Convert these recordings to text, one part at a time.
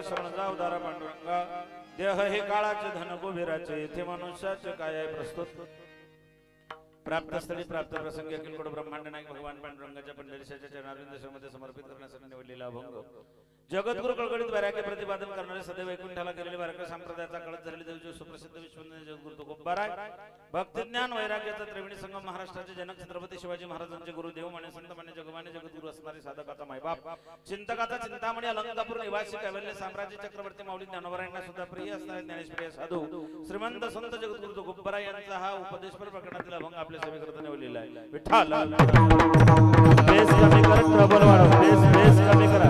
दारा शरण जा उदारा पांडुरंगा देह हे काळाचे धन कुबेराचे येथे मनुष्याचे काय आहे प्रस्तुत प्राप्त स्थळी प्राप्त प्रसंगी अखिल कोड ब्रह्मांड नायक भगवान पांडुरंगाच्या पंढरीशाच्या चरणारविंदामध्ये समर्पित करण्यासाठी निवडलेला अभंग जगद्गुरु कळकळीत वैराग्य प्रतिपादन करणारे सदैव वैकुंठाला गेलेले वारकरी संप्रदायाचा कळत झालेले देवजी सुप्रसिद्ध विश्ववंदनीय जगद्गुरु तुकोबाराय भक्ती ज्ञान वैराग्याचा त्रिवेणी संगम महाराष्ट्राचे जनक छत्रपती शिवाजी महाराजांचे गुरुदेव माने संत माने जगमाने जगद्गुरु असणारे साधकाचा मायबाप चिंतकाचा चिंतामणी अलंकापूर निवासी कैवल्य साम्राज्य चक्रवर्ती माऊली ज्ञानोबरायांना सुद्धा प्रिय असणारे ज्ञानेश्वरी साधू श्रीमंत संत जगद्गुरु तुकोबाराय यांचा हा उपदेशपर प्रकरणातील अभंग आपल्या सभेकरता निवडलेला आहे विठ्ठल बेस कमी कर ट्रबल वाढव बेस कमी करा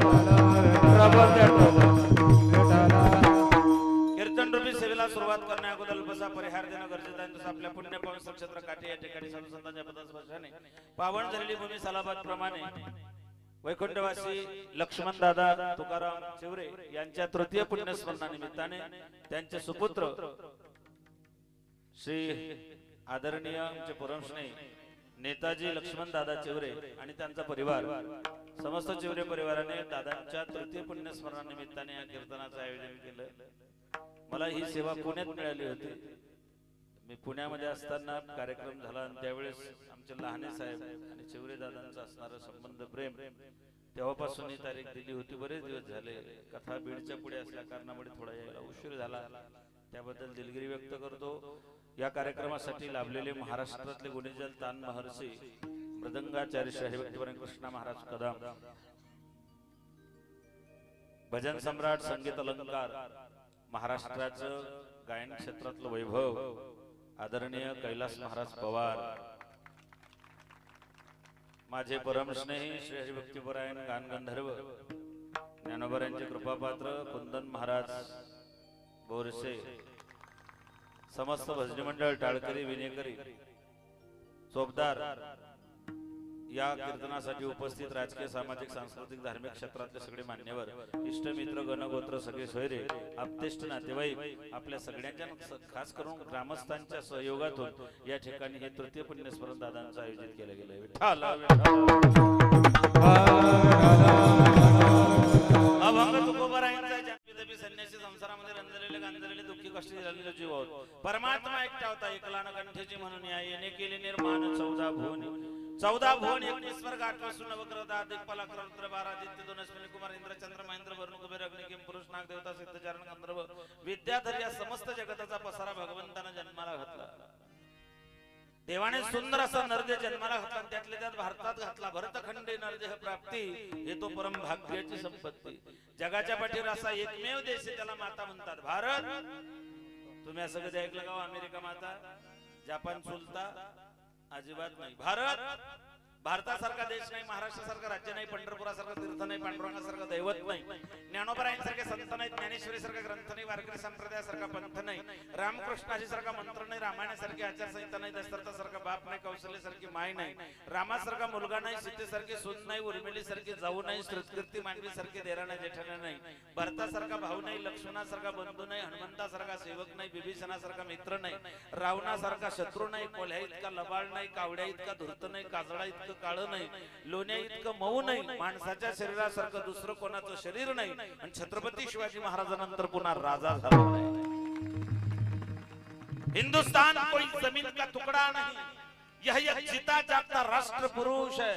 कीर्तन रूपी सेवेला सुरुवात करण्या अगोदर बसा परिहार देणं गरजेचं आहे. तसं आपल्या पुण्य पावन नक्षत्र काठी या ठिकाणी साधू संतांच्या पदास्पर्शाने पावन झालेली भूमी सालाबाद प्रमाणे वैकुंठवासी लक्ष्मण दादा तुकाराम चिवरे यांच्या तृतीय पुण्य स्मरणानिमित्ताने त्यांचे सुपुत्र श्री आदरणीय आमचे परमश्री नेताजी लक्ष्मण दादा चिवरे आणि त्यांचा परिवार समस्त चिवरे परिवाराने दादांच्या तृतीय पुण्य स्मरणानिमित्ताने या कीर्तनाचं आयोजन केलं. मला ही सेवा पुण्यात मिळाली होती. मी पुण्यामध्ये असताना कार्यक्रम झाला आणि त्यावेळेस आमचे लहाने साहेब आणि चिवरे दादांचा असणारा संबंध प्रेम तेव्हापासून ही तारीख दिली होती. बरेच दिवस झाले. कथा बीडच्या पुढे असल्या कारणामुळे थोडा यायला उशीर झाला, त्याबद्दल दिलगिरी व्यक्त करतो. या कार्यक्रमासाठी लाभलेले महाराष्ट्रातले गुणीजन तान महर्षी मृदंगाचार्य श्री हरिभक्तिवरण कृष्णा महाराज कदम, भजन सम्राट संगीत अलंकार महाराष्ट्राचं गायन क्षेत्रातलं वैभव आदरणीय कैलास महाराज पवार, माझे परमस्नेही श्री हरिभक्तिपरायण गान गंधर्व ज्ञानोबरायांचे कृपापात्र कुंदन महाराज बोरसे, समस्त भजनी मंडळ टाळकरी विनेकरी चोपदार, या कीर्तनासाठी उपस्थित राजकीय सामाजिक सांस्कृतिक धार्मिक क्षेत्रातले सगळे मान्यवर, इष्टमित्र गणगोत्र सगळे सोयरे, आप्तेष्ट नातेवाईक, आपल्या सगळ्यांच्या खास करून ग्रामस्थांच्या सहयोगातून या ठिकाणी हे तृतीय पुण्यस्मरण दादांचं आयोजित केलं गेलं. विठ्ठल अभंग तुकोबारायांचा जापी संन्यासी संसारामध्ये रंजलेले गांजलेले दुःखी कष्टी झालेले जीव आहोत. परमात्मा एकटा होता एकला न कंठेची म्हणून या येणे केले निर्माण 14 भुवन 19 स्वर्ग 8 वस्तू नवग्रह 10 दिक्पाल 11 रुद्र 12 आदित्य 2 अश्विनी कुमार इंद्र चंद्र महेंद्र वरुण कुबेर अग्नि किम पुरुष नाग देवता सिद्धचारण गंधर्व विद्याधर या समस्त जगताचा पसारा भगवंताने जन्माला घातला. देवाने सुंदर असा नरदेह जन्माला घातला, त्यातले त्यात भारतात घातला. भरतखंडे नरदेह प्राप्ती हे तो परम भाग्याची संपत्ती. जगाच्या पाठीवर असा एकमेव देश त्याला माता म्हणतात भारत. तुम्ही असं कधी ऐकलं का? अमेरिका माता, जपान चुलता, अजिबात नाही. भारतासारखा देश नाही, महाराष्ट्रासारखा राज्य नाही, पंढरपुरासारखा तीर्थ नाही, पांडुरंगासारखा दैवत नाही, ज्ञानोबरायांसारखे संत नाहीत, ज्ञानेश्वरीसारखा ग्रंथ नाही, वारकरी संप्रदायासारखा पंथ नाही, रामकृष्णाजीसारखा मंत्र नाही, रामायणासारखी आचारसंहिता नाही, दशरथासारखा बाप नाही, कौशल्यासारखी माय नाही, रामासारखा मुलगा नाही, सीतेसारखी सून नाही, उर्मिलीसारखी जाऊ नाही, श्रुतकीर्ती मांडवीसारखी देराणा जेठाणा नाही, भरतासारखा भाऊ नाही, लक्ष्मणासारखा बंधू नाही, हनुमंतासारखा सेवक नाही, बिभीषणासारखा मित्र नाही, रावणासारखा शत्रू नाही, कोल्ह्या इतका लबाड नाही, कावड्या इतका धूर्त नाही, काजळा इतका काळ नाही, लोण्या इतकं मऊ नाही, माणसाच्या शरीरासारखं दुसरं कोणाचं शरीर नाही, आणि छत्रपती शिवाजी महाराजांनंतर पुन्हा राजा झाला नाही. हिंदुस्तान कोई जमीन का टुकड़ा नहीं, यह एक जीता जागता राष्ट्र पुरुष है.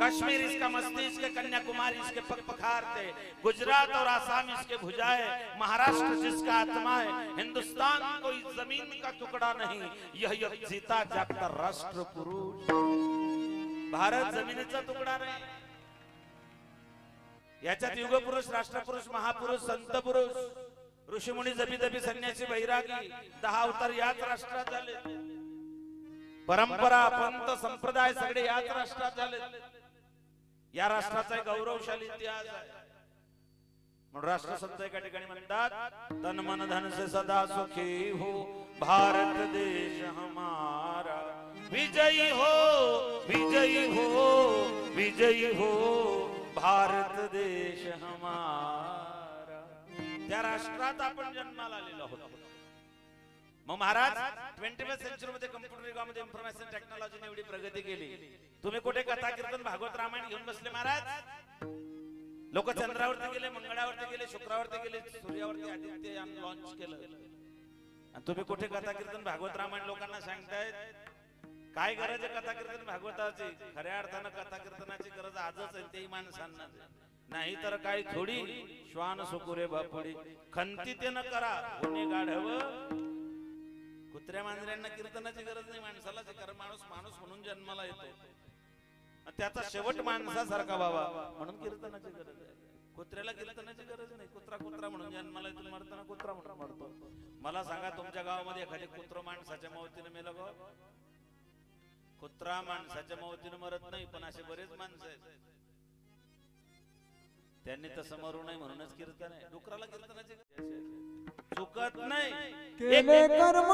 कश्मीर इसका मस्तिष्क, कन्याकुमारी इसके पग पखारते, गुजरात और आसाम इसके भुजाएं, महाराष्ट्र जिसका आत्मा है. हिंदुस्तान कोई जमीन का टुकड़ा नहीं, यह एक जीता जागता राष्ट्र पुरुष. भारत जमिनीचा तुकडा नाही. याच्यात युगपुरुष, राष्ट्रपुरुष, महापुरुष, संत पुरुष, ऋषीमुनी, जपी जपी संन्यासी, बैरागी 10 अवतार याच राष्ट्रात झाले. परंपरा, पंथ, संप्रदाय सगळे याच राष्ट्रात झाले. या राष्ट्राचा गौरवशाली इतिहास आहे. म्हणून राष्ट्रसंत एका ठिकाणी म्हणतात तन मन धन से सदा सुखी हो भारत देश हमारा, विजयी हो विजयी हो विजयी हो भारत देश हमारा. त्या राष्ट्रात आपण जन्माला आलेलो आहोत. मग महाराज 21st सेंचुरी मध्ये कम्प्युटर युगामध्ये इन्फॉर्मेशन टेक्नॉलॉजीने एवढी प्रगती केली. तुम्ही कुठे कथा कीर्तन भागवत रामायण घेऊन बसले महाराज? लोक चंद्रावरती गेले, मंगळावरती गेले, शुक्रावरती गेले, सूर्यावरती आदित्ययान लॉन्च केलं. आणि तुम्ही कुठे कथा कीर्तन भागवत रामायण लोकांना सांगतायत? काय गरज आहे कथा कीर्तन भागवताची? खऱ्या अर्थानं कथा कीर्तनाची गरज आजच आहे, तेही माणसांना. नाही तर काय थोडी श्वान सुकुरे बापुडी खंती ते न करा कोणी गाढव. कुत्र्या मांजऱ्यांना कीर्तनाची गरज नाही माणसाला, कारण माणूस माणूस म्हणून जन्माला येतो, त्याचा शेवट माणसासारखा व्हावा म्हणून कीर्तनाची गरज आहे. कुत्र्याला कीर्तनाची गरज नाही. कुत्रा कुत्रा म्हणून जन्माला येतो, मरताना कुत्रा म्हणून मरतो. मला सांगा, तुमच्या गावामध्ये एखादी कुत्र माणसाच्या मौतीने मेलं का? कुत्रा माणसाच्या मौतीने मरत नाही, पण असे बरेच माणसं आहेत त्यांनी तसं मरू नये म्हणूनच कीर्तन आहे. डुकराला कीर्तनाची चुकत नाही. केले कर्म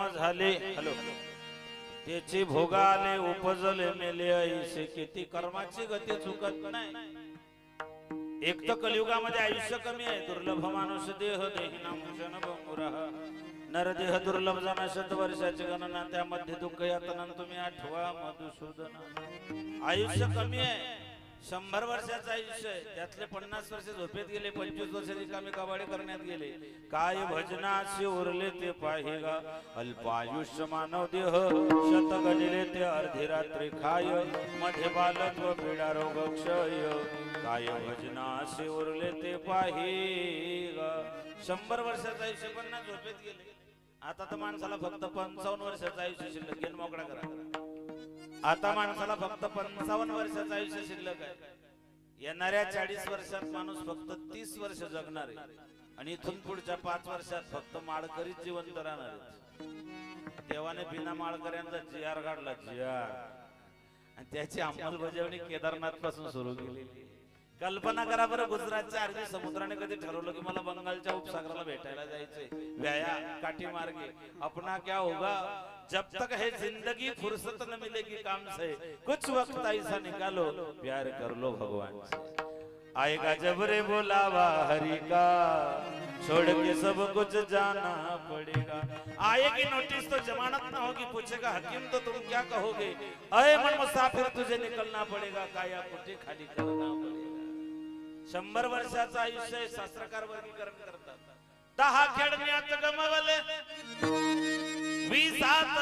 झाले त्याची भोगाले उपजले मेले ऐसे. किती कर्माची गती चुकत नाही. एक तर कलियुगामध्ये आयुष्य कमी आहे. दुर्लभ मानुष देह देही नामूषण भंगुरः. नरदेह दुर्लभ जण शतवर्षाची गणना, त्यामध्ये दुःख यातना तुम्ही आठवा मधुसूदन. आयुष्य कमी आहे. 100 वर्षाचं आयुष्य आहे, त्यातले 50 वर्ष झोपेत गेले, 25 वर्ष रिकामे कबाडे करण्यात गेले. काय भजनाशी उरले ते पाहिगा. अल्पायुष्य मानव देह शत गणिले ते अर्धी रात्री खाय. मध्ये बालत्व पीडा रोग क्षय. काय भजनाशी उरले ते पाहिगा. 100 वर्षाचं आयुष्य 50 झोपेत गेले. आता तर माणसाला फक्त 55 वर्षाचं आयुष्य शिल्लक. गेन मोकळा करा. आता माणसाला फक्त 55 वर्षाचं आयुष्य शिल्लक आहे. येणाऱ्या 40 वर्षात माणूस फक्त 30 वर्ष जगणार आहे. आणि इथून पुढच्या 5 वर्षात फक्त माळकरीच जिवंत राहणार आहे. देवाने बिना माळकऱ्यांचा GR काढला, GR. आणि त्याची अंमलबजावणी केदारनाथ पासून सुरू केली. कल्पना करा बरं, गुजरातच्या अरबी समुद्राने कधी ठरवलं की मला बंगालच्या उपसागराला भेटायला जायचंय, व्याया काठी मार्गे. अपना क्या होगा जब तक है जिंदगी, फुर्सत न मिलेगी काम से. कुछ वक्त ऐसा निकालो प्यार कर लो भगवान से. आएगा जब रे बोलावा हरि का, छोड़ के सब कुछ जाना पड़ेगा. आएगी नोटिस तो जमानत ना होगी, पूछेगा हकीम तो तुम क्या कहोगे. अय मन मुसाफिर तुझे निकलना पड़ेगा, काया कुटी खाली करना पड़ेगा. 100 वर्षाचं आयुष्य शास्त्रकार वर्गीकरण करतात. 10 खेळण्यात गमवले, 20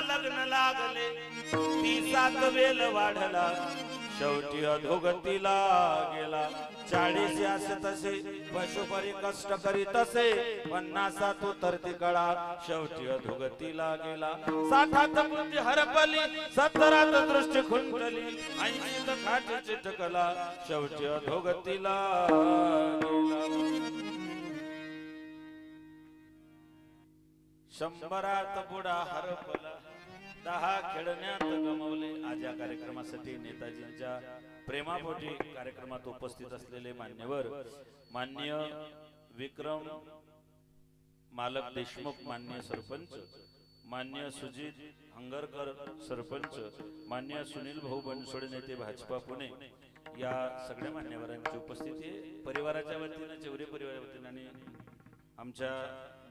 लग्न लागले, 30 वेल वाढला, शेवटी अधोगतीला गेला. 40 असे तसे पशुपरी कष्ट करीत असे, 50 उतरती कळा, शेवटी अधोगतीला गेला. 60 बुद्धी हरपली, 70 दृष्टी खुंटली, 80 खाटी चिटकला, शेवटी अधोगतीला गेला. शंभरात बुडा हरपला 10 खेळण्यात गमवले. आज या कार्यक्रमासाठी नेताजींच्या प्रेमापोटी कार्यक्रमात उपस्थित असलेले मान्यवर मान्य विक्रम मालक देशमुख, मान्य सरपंच मान्य सुजित हंगरकर सरपंच, मान्य सुनील भाऊ बनसोडे नेते भाजपा पुणे, या सगळ्या मान्यवरांची उपस्थिती परिवाराच्या वतीने, चौरे परिवाराच्या वतीने आणि आमच्या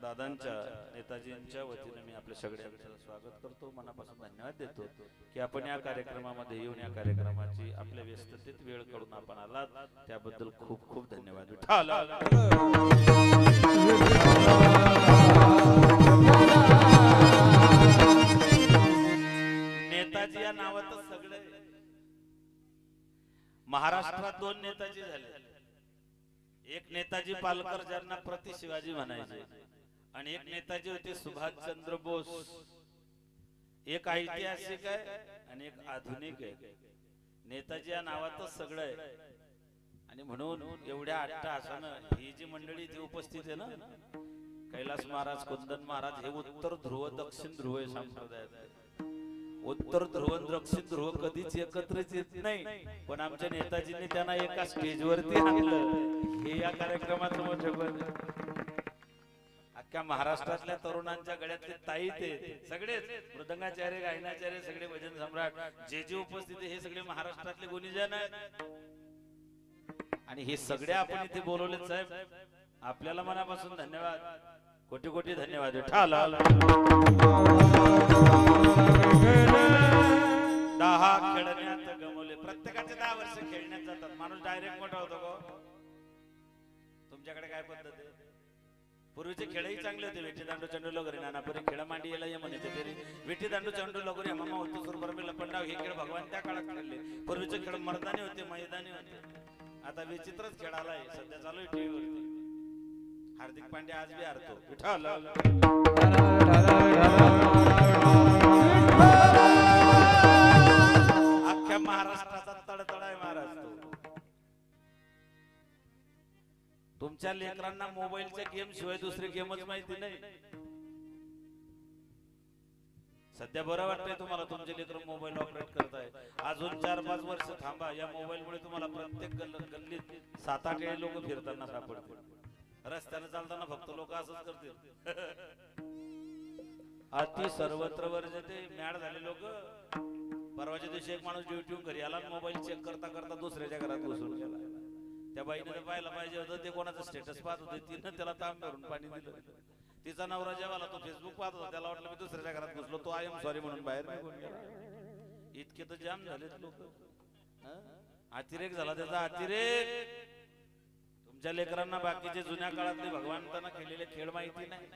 दादांच्या नेताजींच्या वतीने मी आपल्या सगळ्यांचं स्वागत करतो, मनापासून धन्यवाद देतो की आपण या कार्यक्रमामध्ये येऊन या कार्यक्रमाची आपल्या व्यस्ततेत वेळ काढून आपण आलात, त्याबद्दल खूप खूप धन्यवाद. नेताजी या नावातच सगळे. महाराष्ट्रात 2 नेताजी झाले. एक नेताजी पालकर ज्यांना प्रति शिवाजी म्हणायचे, आणि एक नेताजी होते सुभाषचंद्र बोस. एक ऐतिहासिक आहे आणि एक आधुनिक आहे. नेताजी या नावातच सगळं आहे. आणि म्हणून एवढ्या अट्टहासानं ही जी मंडळी ती उपस्थित आहे ना, कैलास महाराज, कुंदन महाराज, हे उत्तर ध्रुव दक्षिण ध्रुव आहे संप्रदायात. उत्तर ध्रुव दक्षिण ध्रुव कधीच एकत्रच येत नाही, पण आमच्या नेताजींनी त्यांना एका स्टेजवरती आणलं. हे या कार्यक्रमाचं मोठेपण. अख्ख्या महाराष्ट्रातल्या तरुणांच्या गळ्यातले ताई ते सगळेच मृदंगाचार्य, गायनाचार्य, सगळे भजन सम्राट जे जे उपस्थित हे सगळे महाराष्ट्रातले गुणीजन आहेत. आणि हे सगळे आपण इथे बोलवले साहेब, आपल्याला मनापासून धन्यवाद, कोटी कोटी धन्यवाद. 10 खेळण्यात गमवले. प्रत्येकाचे 10 वर्ष खेळण्यात जातात. माणूस डायरेक्ट मोठा होतो का? तुमच्याकडे काय पद्धत आहे? पूर्वीचे खेळही चांगले होते. विटी दांडू चंडू लगोरी, नानापुरी खेळ मांडी याला ये म्हणायचे तरी. विटी दांडू चंडू लगोरी, मामा होतो सुरबरमी लपंडाव, हे खेळ भगवान त्या काळात खेळले. पूर्वीचे खेळ मर्दानी होते, मैदानी होते. आता विचित्रच खेळ आलाय सध्या, चालू आहे टीव्हीवरती. हार्दिक पांड्या आज बी हारतो. अख्ख्या महाराष्ट्राचा तडतडा आहे महाराज तो. तुमच्या लेकरांना मोबाईलच्या गेम शिवाय दुसरे गेमच माहिती नाही. सध्या बरं वाटतंय तुम्हाला, तुमचे लेकर मोबाईल ऑपरेट करताय. अजून 4-5 वर्ष थांबा, या मोबाईल मुळे तुम्हाला प्रत्येक गल्लीत 7-8 लोक फिरताना सापडतील. रस्त्याने चालताना फक्त लोक असंच करतील. अति सर्वत्र वर्जते, मॅड झाले लोक. परवाच्या दिवशी एक माणूस ड्युटीहून घरी आला, मोबाईल चेक करता करता दुसऱ्याच्या घरात घुसून गेला. त्या बाईने पाहायला पाहिजे होतं, ते कोणाचं स्टेटस पाहत होते. तिनं त्याला तांब भरून पाणी दिलं. तिचा नवरा जेव्हा तो फेसबुक पाहत होता, त्याला वाटलं मी दुसऱ्याच्या घरात घुसलो, तो आय एम सॉरी म्हणून बाहेर निघून गेला. इतके तर जाम झालेत लोक. अतिरेक झाला त्याचा, अतिरेक. तुमच्या लेकरांना बाकीचे जुन्या काळातले भगवंतांना खेळलेले खेळ माहिती नाही.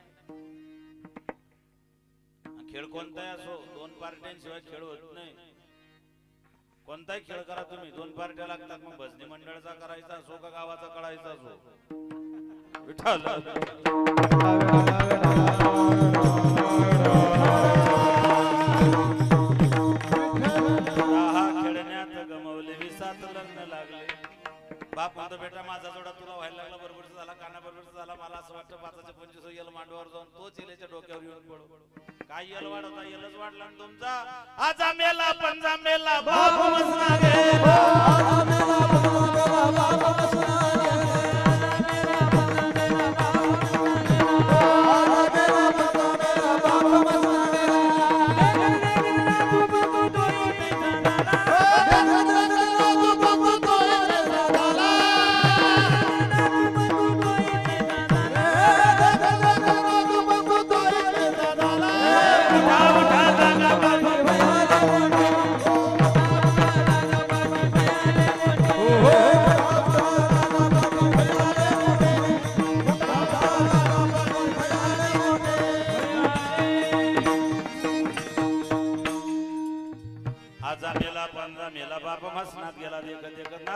खेळ कोणताही असो, 2 पार्ट्यांशिवाय खेळ होत नाही. कोणताही खेळ करा तुम्ही, 2 पार्ट्या लागतात. मग भजनी मंडळाचा करायचा असो का गावाचा करायचा असो. विठ्ठल 10 खेळण्यात गमवले, 20 लग्न लागले. बाप म्हणतो बेटा माझा जोडा तुला व्हायला लागला, बरोबरचा झाला, काना बरोबरचा झाला. मला असं वाटतं 5च्या 25 यल मांडवावर जाऊन तोच येल्याच्या डोक्यावर येऊन पडो. काय यल वाढवता, यलच वाढला ना तुमचा. आजा मेला पंजा मेला बाप मसना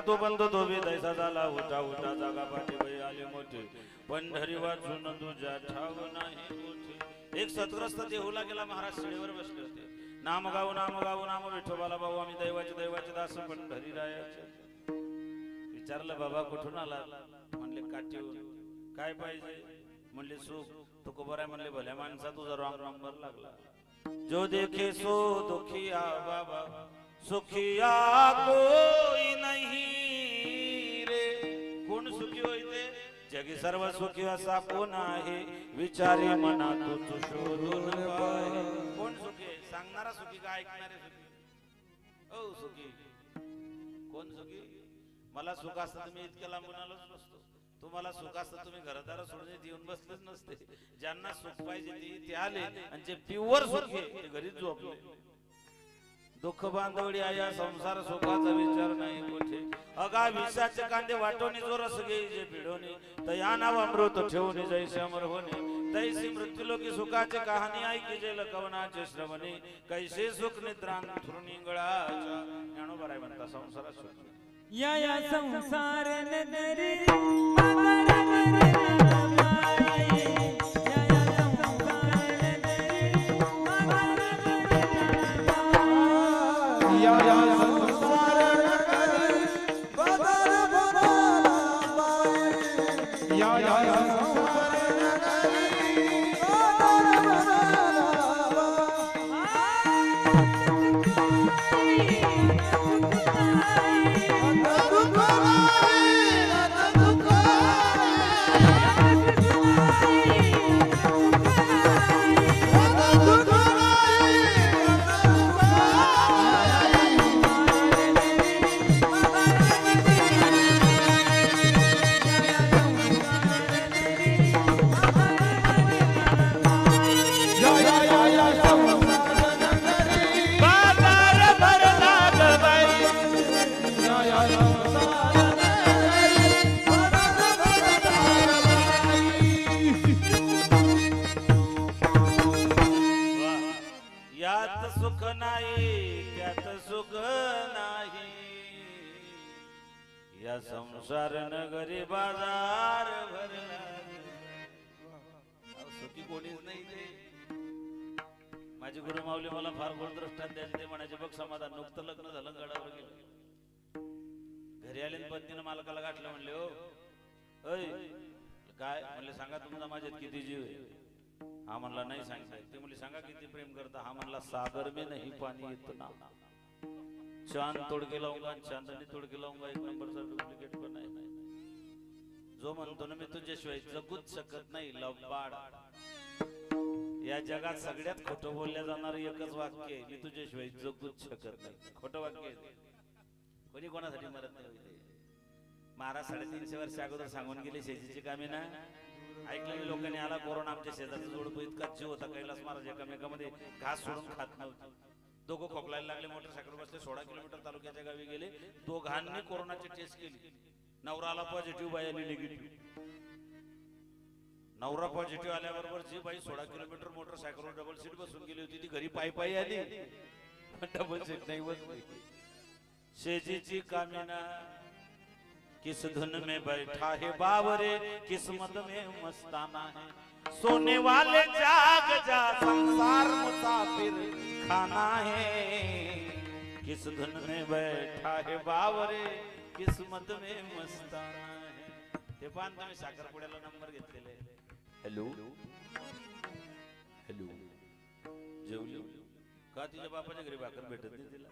तो बंधू तो विदैसा झाला. उठा उठा जागा पाठी बाई आले मोठे, पंढरी वाचून तुझ्या ठाव नाही मोठे. एक सद्ग्रस्त देहूला गेला. महाराज शिळेवर बसले होते. नाम गाऊ नाम विठोबाला भाऊ, आम्ही दैवाचे दास पंढरी रायाचे. विचारलं बाबा कुठून आला? म्हणले काठीहून. काय पाहिजे? म्हणले सुख. तुकोबाराय म्हणले भल्या माणसा तुझा रॉंग नंबर लागला. जो देखे सो दुखिया बाबा सुखिया कोई नहीं रे. कोण सुखी होईते जगी सर्व सुखी असा कोण आहे विचारी मना तू शोधून पाहे. कोण सुखी आहे सांगणारा सुखी का ऐकणारे सुखी. ओ सुखी कोण सुखी. मला सुख असतं तर मी इतक्या लांबून आलोच नसतो. तुम्हाला सुख असतं तुम्ही घरदार सोडून येऊन बसलेच नसते. ज्यांना सुख पाहिजे ते आले आणि जे प्युअर सुखी आहे ते घरीच झोपले. दुःख बांधवडी आया संसार सुखाचा विचार नाही कुठे. अगा विषाचे कांदे वाटोनी जो रस घेई जे पिढोनी तया नाव अमृत ठेवून जैसे अमर होणे. तैसी मृत्यू लोकी सुखाचे कहाणी ऐकी जे लकवनाचे श्रवणे. कैसे सुख निद्रान थुरणी गळाच्या. ज्ञानोबा म्हणता संसार सुख या संसार नगरी सुख नाही त्यात सुख नाही. या संसार नगरी बाजार भरला. सुखी कोणीच नाही ते. माझे गुरु माऊली मला फार गोड दृष्टांत द्यायचे. ते म्हणायचे बघ समाधान नुकतं लग्न झालं गडावर गेलं. घरी आले पत्नीनं मालकाला गाठलं. म्हणले हो अय काय. म्हणले सांगा तुमचा माझ्यात किती जीव आहे. हा म्हणला नाही सांगताय. ते म्हणले सांगा किती प्रेम करता. हा म्हणला सागर में नहीं पानी इतना. चांद तोड़ के लाऊंगा चांदनी तोड़ के लाऊंगा. एक नंबरचा डुप्लिकेट पण आहे. जो म्हणतो ना मी तुझ्याशिवाय जगूच शकत नाही लबाड. या जगात सगळ्यात खोटं बोलल्या जाणार एकच वाक्य आहे मी तुझ्याशिवाय जगूच शकत नाही. खोटं वाक्य आहे. कोणी कोणासाठी मरत नाही. महाराज 350 वर्ष अगोदर सांगून गेले शेतीची कामे ना. ऐकलेल्या लोकांनी आला कोरोना. आमच्या शेजारचा जोडपं इतका जीव होता. कैलास महाराज एकामेकामध्ये घास सोडून खात नव्हते. दोघं खोकलायला लागले. मोटरसायकल बसले. 16 किलोमीटर तालुक्याच्या गावी गेले. दोघांनी कोरोनाची टेस्ट केली. नवराला पॉझिटिव्ह बाई आली निगेटिव्ह. नवरा पॉझिटिव्ह आल्याबरोबर जी बाई 16 किलोमीटर मोटरसायकलवर डबल सीट बसून गेली होती ती घरी पायी पायी आली. डबल सीट नाही बसली. शेजीची कामिना किस धुन में बैठा है बावरे किस्मत में मस्ताना है. सोने वाले जाग जा संसार मुसाफिर खाना है. किस धुन में बैठा है बावरे किस्मत में मस्ताना है. ते पान तुम्ही साखरपुड्याला नंबर घेतलेले. हॅलो हॅलो जेवली का. तिच्या बापाच्या घरी भाकर भेटत नाही तिला.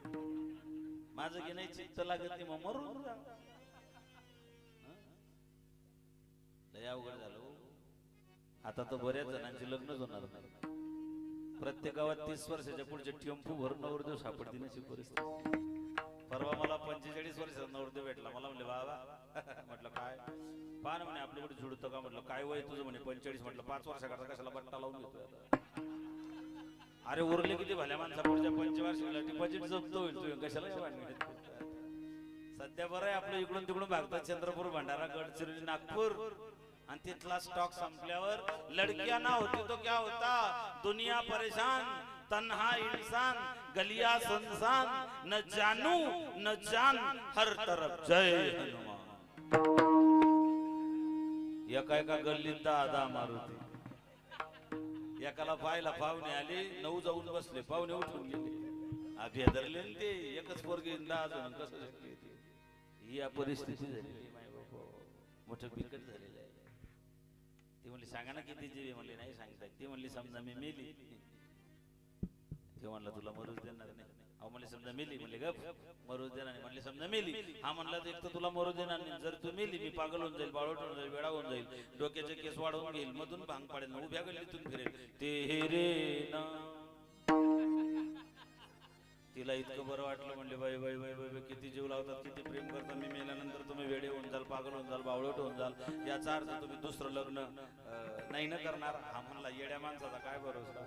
माझं की नाही चित्त लागत नाही मग मरून जा. लय अवघड झालं. आता तर बऱ्याच जणांची लग्नच होणार नाही. प्रत्येक गावात 30 वर्षाच्या पुढचे टेम्पो भरून नवरदेव सापडतील अशी परिस्थिती. परवा मला 45 वर्षाचा नवरदेव भेटला. मला म्हणले बाबा म्हटलं काय. पान म्हणे आपल्याकडे जुळतं का. म्हटलं काय वय तुझं. म्हणे 45. म्हटलं 5 वर्षाकरता कशाला बट्टा लावून घेतोय. अरे उरले किती भल्या माणसा पुढच्या 25 वर्षाला डिपॉझिट जप्त होईल. तू कशाला सध्या बरं आहे आपलं इकडून तिकडून भागतात. चंद्रपूर भंडारा गडचिरोली नागपूर. आणि तिथला स्टॉक संपल्यावर लडकिया ना होती तो क्या होता. दुनिया परेशान तन्हा इंसान गलिया सुनसान न जानू न जान हर तरफ जय हनुमान. एका गल्लीत 10 मारुती. एकाला पाहायला पाहुणे आले. 9 जाऊन बसले. पाहुणे उठून गेले. आधी धरले ते एकच पोरगी 10 जण कसं शक्य. ही या परिस्थिती झाली. मोठं बिकट झालेलं आहे. ती म्हणली सांगा ना किती जीव आहे, म्हणली नाही सांगताय. ती म्हणली समजा मी मेली, ते म्हणलं तुला मरूच देणार नाही. अहो म्हणले समजा मेली, म्हणले गप मरूच देणार नाही. म्हणले समजा मेली, हा म्हणला एक तर तुला मरू देणार नाही, जर तू मेली मी पागल होऊन जाईल, बाळोट होऊन जाईल, वेडा होऊन जाईल, डोक्याचे केस वाढवून घेईल, मधून भांग पाडेल, उभ्या गल्लीतून फिरेल ते रे ना. तिला इतकं बरं वाटलं, म्हणले बाई बाई बाई बाई किती जीव लावतात, किती प्रेम करतात, मी मेल्यानंतर तुम्ही वेडे होऊन जाल, पागल होऊन जाल, बावळट होऊन जाल, याचा अर्थ तुम्ही दुसरं लग्न नाही ना करणार. हा म्हणला येड्या माणसाचा काय भरोसा,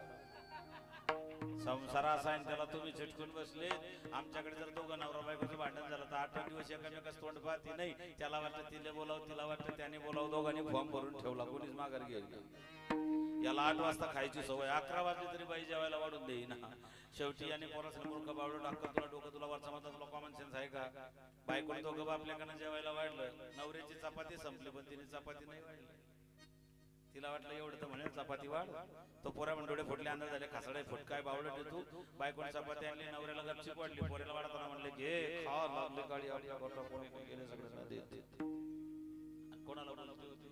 संसार असा आहे त्याला तुम्ही चिटकून बसले. आमच्याकडे जर दोघं नवरा बायकोचं भांडण झालं तर 8 दिवस एकामेकाच तोंड पाहती नाही. त्याला वाटलं तिला बोलावं, तिला वाटलं त्याने बोलावं, दोघांनी फॉर्म भरून ठेवला, कोणीच माघार घेईल. याला 8 वाजता खायची सवय, 11 वाजले तरी बाई जेवायला वाढून देईना. शेवटी याने पोरासला मूर्ख बावळं टाकतो, तुला डोकं तुला वरचा म्हणतात, तुला कॉमन सेन्स आहे का. बायकोने दोघं बापल्याकडनं जेवायला वाढलं, नवऱ्याची चपाती संपली पण तिने चपाती नाही वाढली. तिला वाटलं एवढं तर म्हणे चपाती वाढ, तो पोरा म्हणून डोळे फुटले, अंदाज झाले खासडे फुट काय बावळट तू. बायकोने चपाती आणली, नवऱ्याला गपचीप वाढली, पोऱ्याला वाढताना म्हणले घे खा, लागले काळी आवडल्या गोटा, कोणी गेले सगळ्यांना देत. कोणाला बोलतो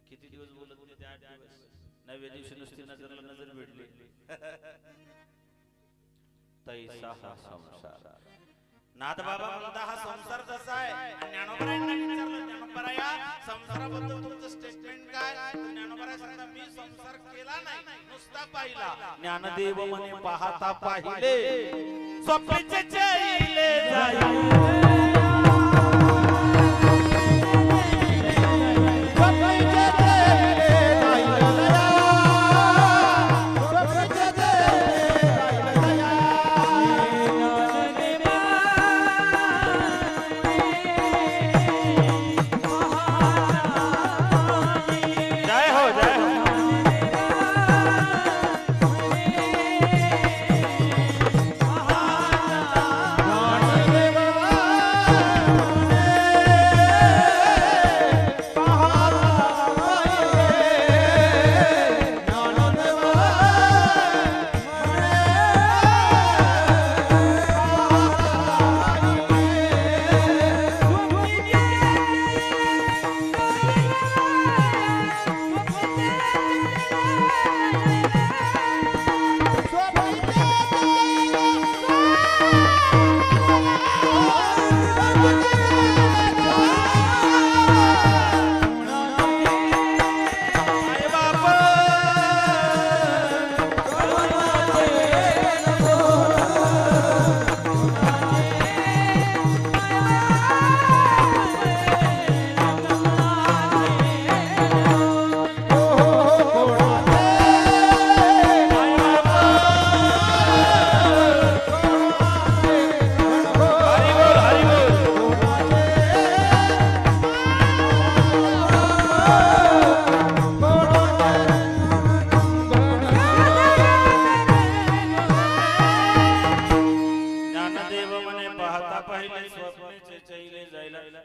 किती दिवस बोलत होते, 8 दिवस. 9व्या दिवशी नुसती नजरला नजर भेटली. तैसा हा संसार. नाथ बाबा म्हणता हा संसार जसा आहे. ज्ञानोबरायांना विचारलं, ज्ञानोबराया संसाराबद्दल तुमचं स्टेटमेंट काय. ज्ञानोबराय सांगता मी संसार केला नाही, नुसता पाहिला. ज्ञानदेव म्हणे पाहता पाहिले स्वप्नीचे चैले जाई.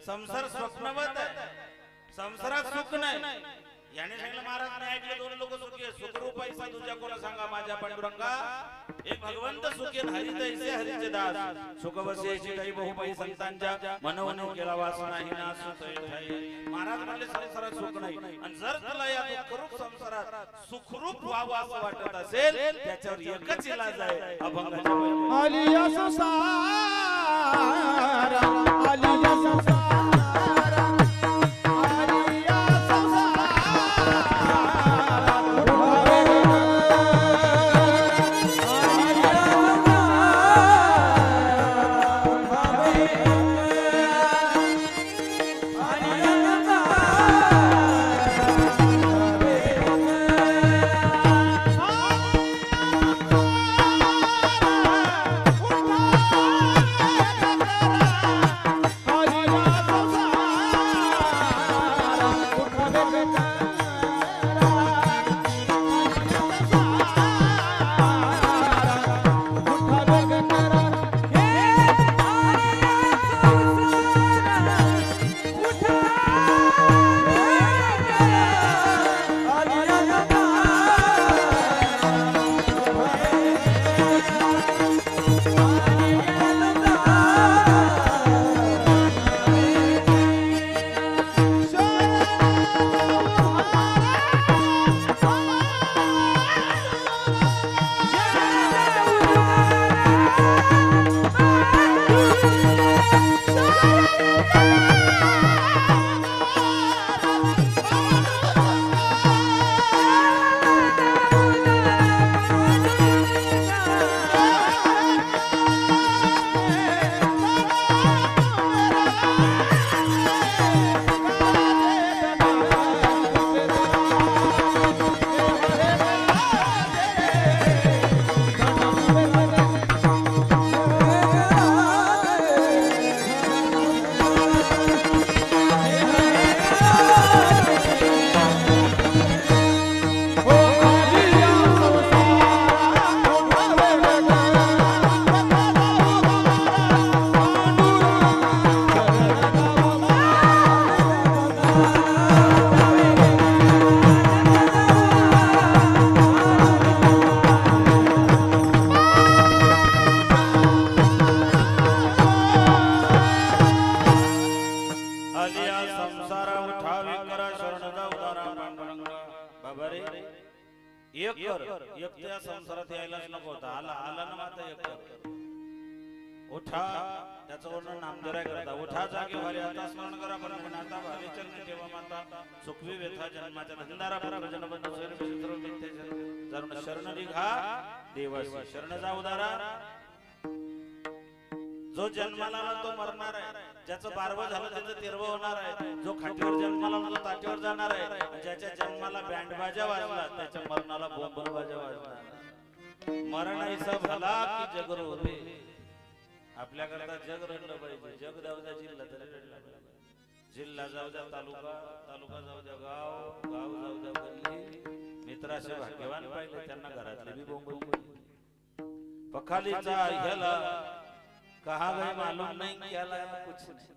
संसार स्वप्नवत आहे, संसारात सुख नाही. याने सांगितलं महाराज मी ऐकले 2 लोक सुखी आहेत. सुखरूप पैसा तुझ्या कोणा सांगा माझ्या पांडुरंगा. एक भगवंत सुखी हरी तैसे हरीचे दास. सुख बसेची काही बहुपै संतांच्या मनवून केला वास नाही ना सुतय ठाई. महाराज म्हणले संसारात सुख नाही, आणि जर तुला या दुःखरूप संसारात सुखरूप व्हावं असं वाटत असेल त्याच्यावर एकच इलाज आहे, अभंगाच्या बैल. आलिया संसार आलिया संसार उठा विकरा शरण जा उदारा पांडुरंगा बाबा रे एक कर एक त्या संसारात यायलाच नको होता आला आला ना माता एक कर उठा त्याचं वर्णन नामदेवराय करता उठा जागे भारी आता स्मरण करा पण आता भारी चरण ठेवा माता सुखवी व्यथा जन्माच्या धंदारा प्रजन बंध सोयरे विचित्र मिथ्ये जरुण शरण निघा देवासी शरण जा उदारा जो जन्माला आला तो मरणार आहे ज्याचं 12 झालं त्याचं 13 होणार आहे जो खाटीवर जन्माला आला तो ताटीवर जाणार आहे ज्याच्या जन्माला बँडबाजा वाजला त्याच्या मरणाला बोंबलबाजा वाजणार मरण ऐसा भला की जग रोवे आपल्याकरता जग रडलं पाहिजे जग जाऊ द्या जिल्हा तरी रडला पाहिजे जिल्हा जाऊ द्या तालुका तालुका जाऊ द्या गाव गाव जाऊ द्या गल्ली मित्राचे भाग्यवान पाहिले त्यांना घरातले भी बोंबल पखालीचा ह्याला कहा गए मालूम नहीं क्या लाया कुछ नहीं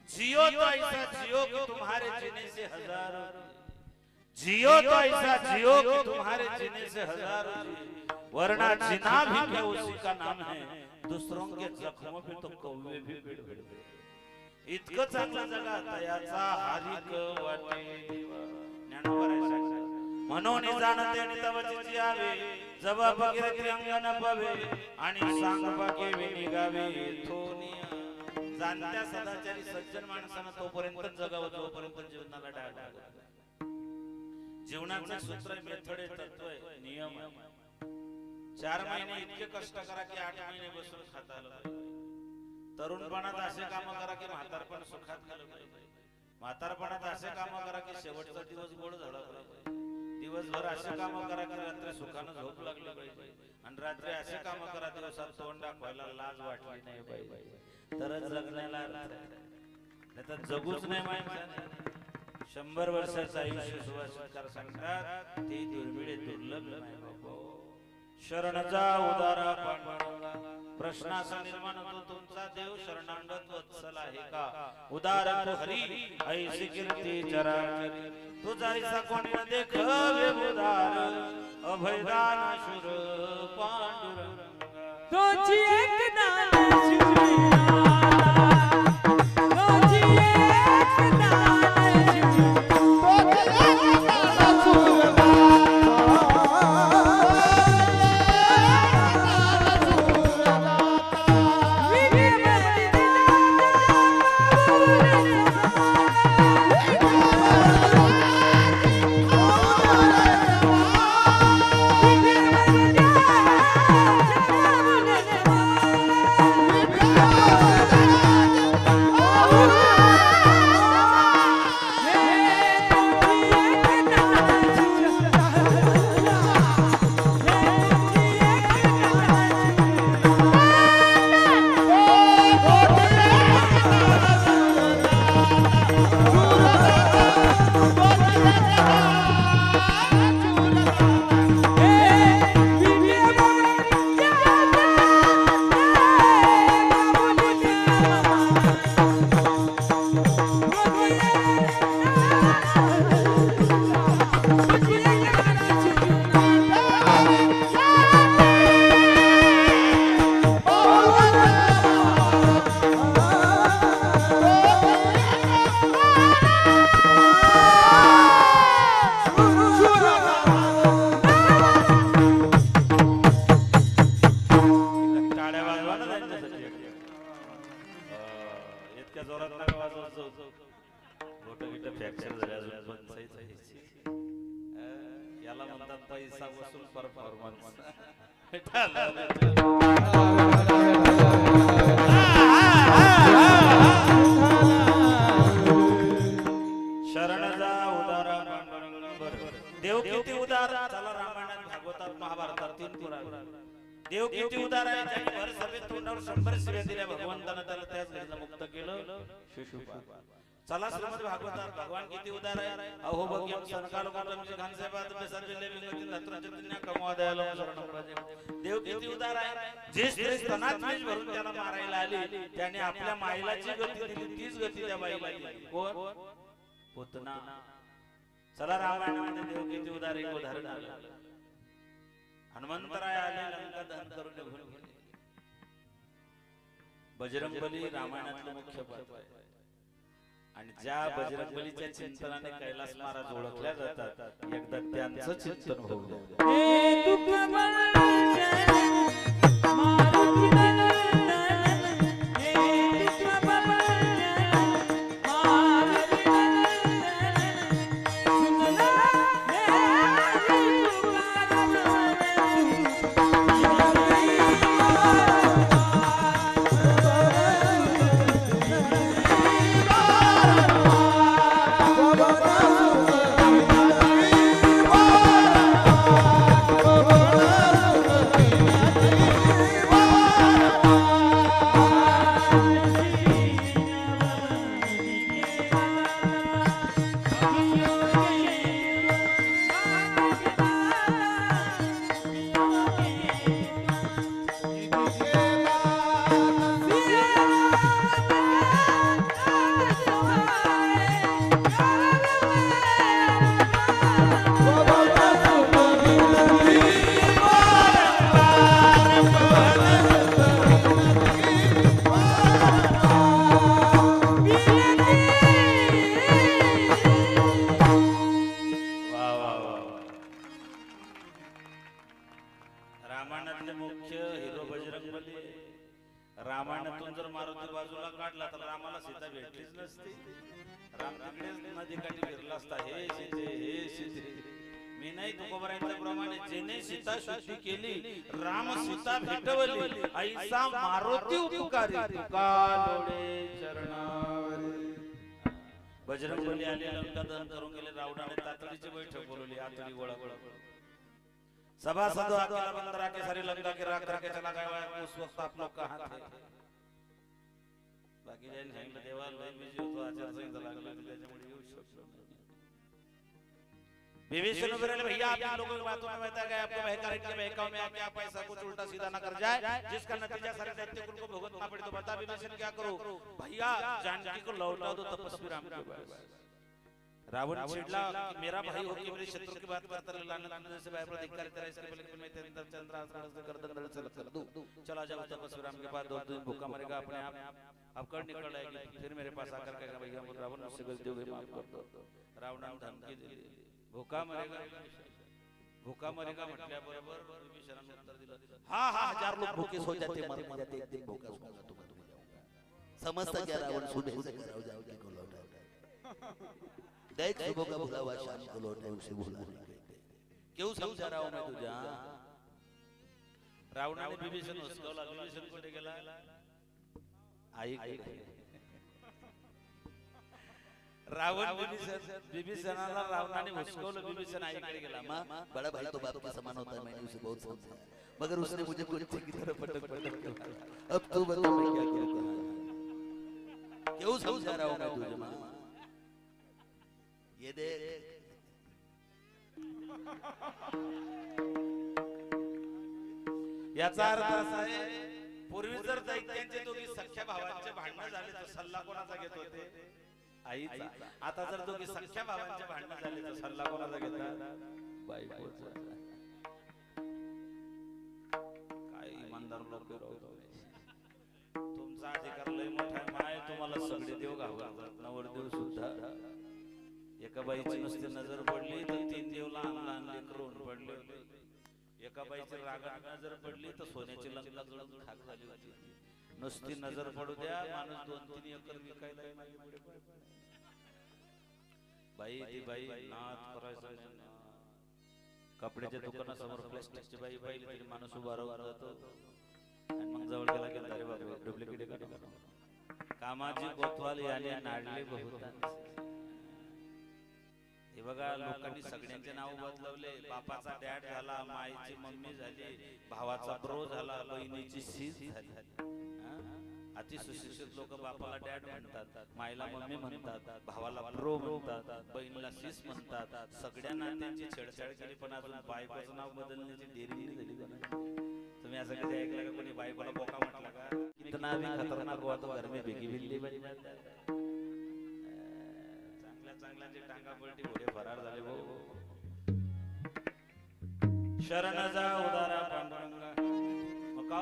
जियो तो ऐसा जियो कि तुम्हारे जीने से हजारों जियो तो ऐसा जियो कि तुम्हारे जीने से हजारों वरना जीना भी क्या उसी का नाम है दूसरों के जख्मों पे तो कौवे भी भिड भिड इतकं चांगलं जगा तयाचा हारिक वाटे ज्ञानोबर आहे म्हणून जाणते आणि तवचिची आवे जबा भगीरथी अंगन पवे आणि सांग बाके वेणी गावे थोनिया जाणत्या सदाचारी सज्जन माणसानं तोपर्यंत जगावं जोपर्यंत जीवनाला डाग लागत जीवनाचं सूत्र मेथड आहे तत्व आहे नियम आहे 4 महिने इतके कष्ट करा की 8 महिने बसून खाता आलं पाहिजे तरुणपणात असे काम करा की म्हातारपण सुखात गेलं पाहिजे म्हातारपणात असे काम करा की शेवटचा दिवस गोड झाला पाहिजे दिवसभर असे काम करा की रात्री सुखानं झोप लागली पाहिजे आणि रात्री असे काम करा दिवसात तोंड दाखवायला लाज वाटली नाही पाहिजे तरच जगण्याला नाही तर जगूच नाही माणसाने 100 वर्षाचं आयुष्य सुभाषकर सांगतात ते दुर्मिळ दुर्लभ नाही बाबा शरण जा उदारा पांडुरंगा प्रश्न असा निर्माण होतो तुमचा देव शरणागत वत्सल आहे का उदार तो हरी ऐसी कीर्ती चराचरी तुझा ऐसा कोणी न देखवे उदार अभयदान शुर पांडुरंगा तोची एक दान शुरिया तोची एक दान देव किती उदार चला रामायणात भागवतात महाभारतात 3 पुराण देव किती उदार आहे ज्याने भर सभेत तोंडावर 100 शिव्या दिल्या भगवंताने त्याला त्याच घरीला मुक्त केलं शिशुपाल चला श्रीमद भागवतात भगवान किती उदार आहे अहो भग्यम सनकाल कोटमचे घनसेबाद बेसर्जले विंगतील लत्रचे दुनिया कमवा द्यायला शरण देव किती उदार आहे जे स्त्री स्तनात बीज भरून त्याला मारायला आली त्याने आपल्या माईला जी गती दिली तीच गती त्या बाईला दिली कोण पुतना चला रामायणामध्ये देव किती उदार एक उदाहरण आलं हनुमंतराय आले लंका दहन करून निघून गेले बजरंगबली रामायणातलं मुख्य पात्र आहे आणि ज्या बजरंगबलीच्या चिंतनाने कैलास महाराज ओळखल्या जातात एकदा त्यांचं चिंतन होऊ द्या. हे दुःख बळजन मारुती नंदन हे दुःख बळजन मारुती नंदन सुनला मेरी रामायणातले मुख्य हिरो बजरंगबली. रामायणातून जर मारुती बाजूला काढला तर रामाला सीता भेटलीच नसती. राम तिकडेच नदीकाठी फिरला असता. हे सीते हे सीते. मी नाही तुकोबरायांच्या प्रमाणे जेने सीता शुद्धी केली राम सीता भेटवली ऐसा मारुती उपकारी तुका लोळे चरणावरी. बजरंगबली आले लंका दहन करून गेले. रावणाने तातडीची बैठक बोलवली. आतडी गोळा गोळा सभासदों अकेला बंदरा के सारी लंका के राख राख के चला गया. उस वक्त आप लोग कहाँ थे? बाकी जैन सांगितलं देवा लय बिझी होतो आचारसंहिता लागली त्याच्यामुळे येऊ शकलो नाही. विभीषण बोले भैया आप लोगों की बातों में बहता गया आपको बहका के बहकाव में आके आप ऐसा कुछ उल्टा सीधा न कर जाए जिसका नतीजा सारे दैत्य कुल को भुगतना पड़े. तो बता विभीषण क्या करो? भैया जानकी को लौटा दो तपस्वी राम के पास. रावण चिढ़ा कि मेरा भाई हो के मेरे शत्रु की बात करता है. लानत देने से भय धिक्कार तेरा इसके बल मैं तेरे अंदर चंद्र से गर्दन दर्द से कर दूं. चला जाओ तपस्वी राम के पास. 2 दिन भूखा मरेगा अपने आप. अब कड़ निकल आएगी फिर मेरे पास आकर कहेगा भैया मुझे रावण मुझसे गलती हो गई माफ कर दो. रावणाने धमकी दिली. भूखा मरेगा भूखा मरेगा म्हटल्या बरोबर विभीषणाने उत्तर दिलं हां हां 1000 लोग भूखे सो जाते मर जाते एक दिन भूखा सोऊंगा तो मैं जाऊंगा. समझता क्या रावण सुबह से कराओ जाओगे को लौटा देख सुबह का भुला हुआ शाम को लौटने उसे भूला नहीं कहते. क्यों समझा रहा हूं मैं तुझे? रावणाने विभीषण हुसकावला. विभीषण कुठे गेला? आई रावण विभीषणाला रावणाने हुसकावलं. विभीषण आईकडे गेला. मां बड़ा भाई तो बाप के समान होता है. मैंने उसे बहुत समझाया मगर उसने मुझे कुत्ते की तरह पटक पटक कर. अब तू बता मैं क्या करूं? क्यों समझा रहा हूं मैं तुझे? मां ये देख याचा अर्थ असा आहे पूर्वी जर दैत्यांचे दोघी सख्या भावांचे भांडण झाले तर सल्ला कोणाचा घेत होते? आईचा. आता जर दोघी सख्या भावांचे भांडण झाले तर सल्ला कोणाचा घेतात? बायकोचा. काय इमानदार लोक राहतो. तुमचा अधिकार लय मोठा आहे. माय तुम्हाला सगळे देव घालतात. नवरदेव सुद्धा. एका बाईची नुसती नजर पडली तर 3 देव लहान लहान लेकरून पडले. एका बाईची रागात नजर पडली तर सोन्याची लंका जळून खाक झाली होती. नुसती नजर पडू द्या माणूस 2-3 एकर विकायला बाई ती बाई नाथ करायचं. कपड्याच्या दुकानासमोर प्लास्टिकची बाई पाहिली तरी माणूस उभा राहून जातो. आणि मग जवळ गेला की अरे बाबा डुप्लिकेट आहे का? कामाची कोतवाल याने नाडले बहुतांश. हे बघा लोकांनी सगळ्यांचे नाव बदलवले. बापाचा डॅड झाला, माईची मम्मी झाली, भावाचा ब्रो झाला, बहिणीची सीस झाली. अति सुशिक्षित लोक बापाला डॅड म्हणतात, माईला मम्मी म्हणतात, भावाला ब्रो म्हणतात, बहिणीला सीस म्हणतात. सगळ्यांना त्यांची छेडछाड केली पण अजून बायकोचं नाव बदलण्याची देरी झाली नाही. तुम्ही असं कधी ऐकलं का कोणी बायकोला बोका म्हटलं का? इतना भी खतरनाक हुआ तो घर में बिगी बिल्ली बन जाता है. चांगल्याचे टांगा पलटी घोडे फरार झाले भाऊ. शरण जा उदारा पांडुरंगा. मग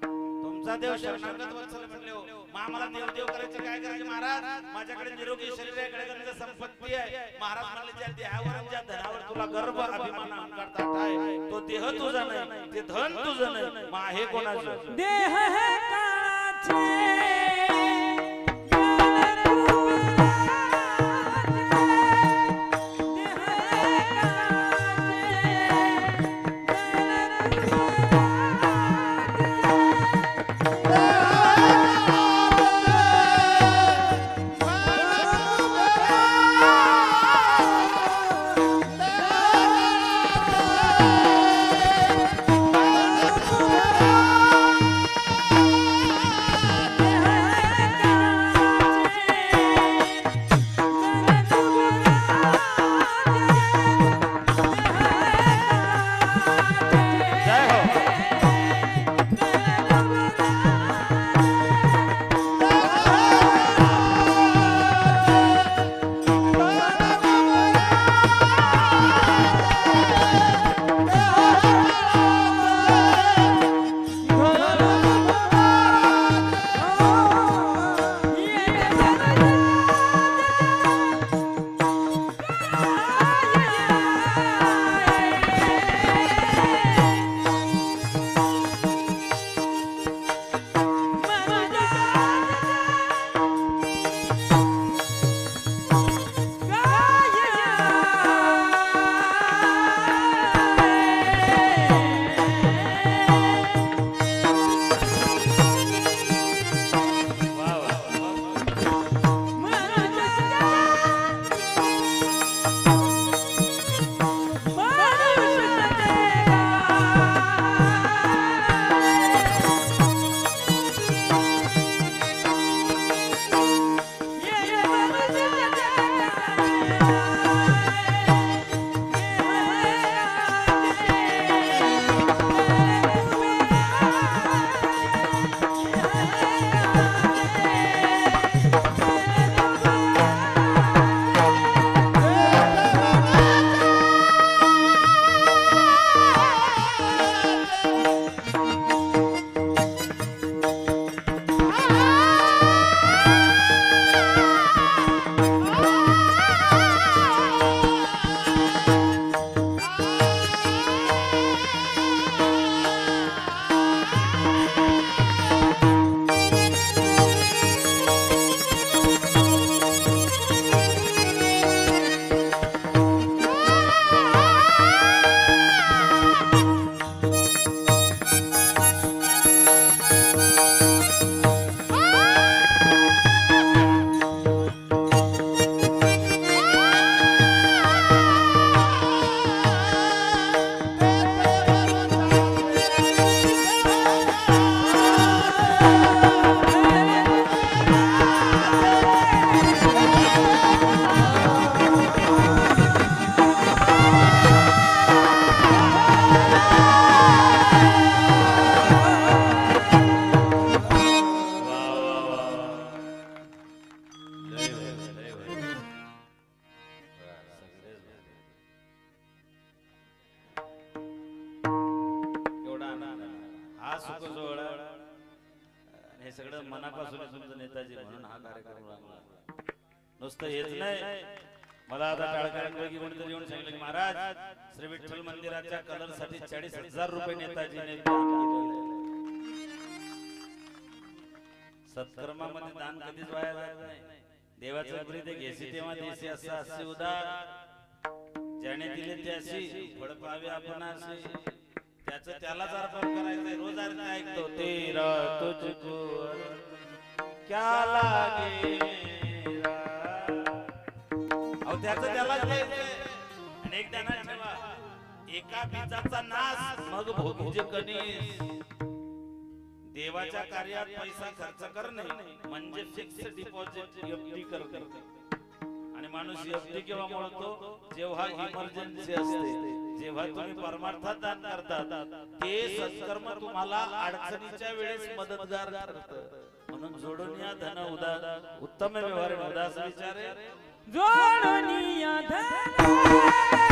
तुमचा देव शरणागत वत्सल म्हणले हो. आम्हाला देवदेव करायचं काय करायचं महाराज माझ्याकडे निरोगी शरीर आहे कडे संपत्ती आहे महाराज म्हणले ज्या देहावर ज्या धनावर तुला गर्व अभिमान अहंकार ताठा आहे तो देह तुझा नाही ते धन तुझं नाही मग आहे कोणाचं देह है काचे हे सगळं मनापासून तुमचं नेताजी म्हणून हा कार्यक्रम लागला नुसतं हेच नाही मला आता टाळकऱ्यांपैकी कोणीतरी येऊन सांगितलं की महाराज श्री विठ्ठल मंदिराच्या कलर साठी 40,000 रुपये नेताजीने दान केलेले सत्कर्मामध्ये दान कधीच वाया जात नाही देवाचं प्रीत घेसी तेव्हा देसी असं असे उदार ज्याने दिले त्याशी फळ पावे आपण असे त्याचं त्यालाच अर्पण करायचंय रोज अर्थ ऐकतो तेरा तुझको क्या लागे मेरा अहो त्याचं त्यालाच द्यायचंय आणि एक ध्यानात ठेवा एका बीजाचा नाश मग भोगीचे कणीस देवाच्या कार्यात पैसा खर्च करणे म्हणजे फिक्स डिपॉझिट एफडी करणे आणि माणूस एफडी केव्हा मोडतो जेव्हा इमर्जन्सी असते जेव्हा तुम्ही परमार्थात दान करतात ते सत्कर्म तुम्हाला अडचणीच्या वेळेस मदतगार ठरतं म्हणून जोडून या धन उदार उत्तम व्यवहार उदास विचारे जोडून या धन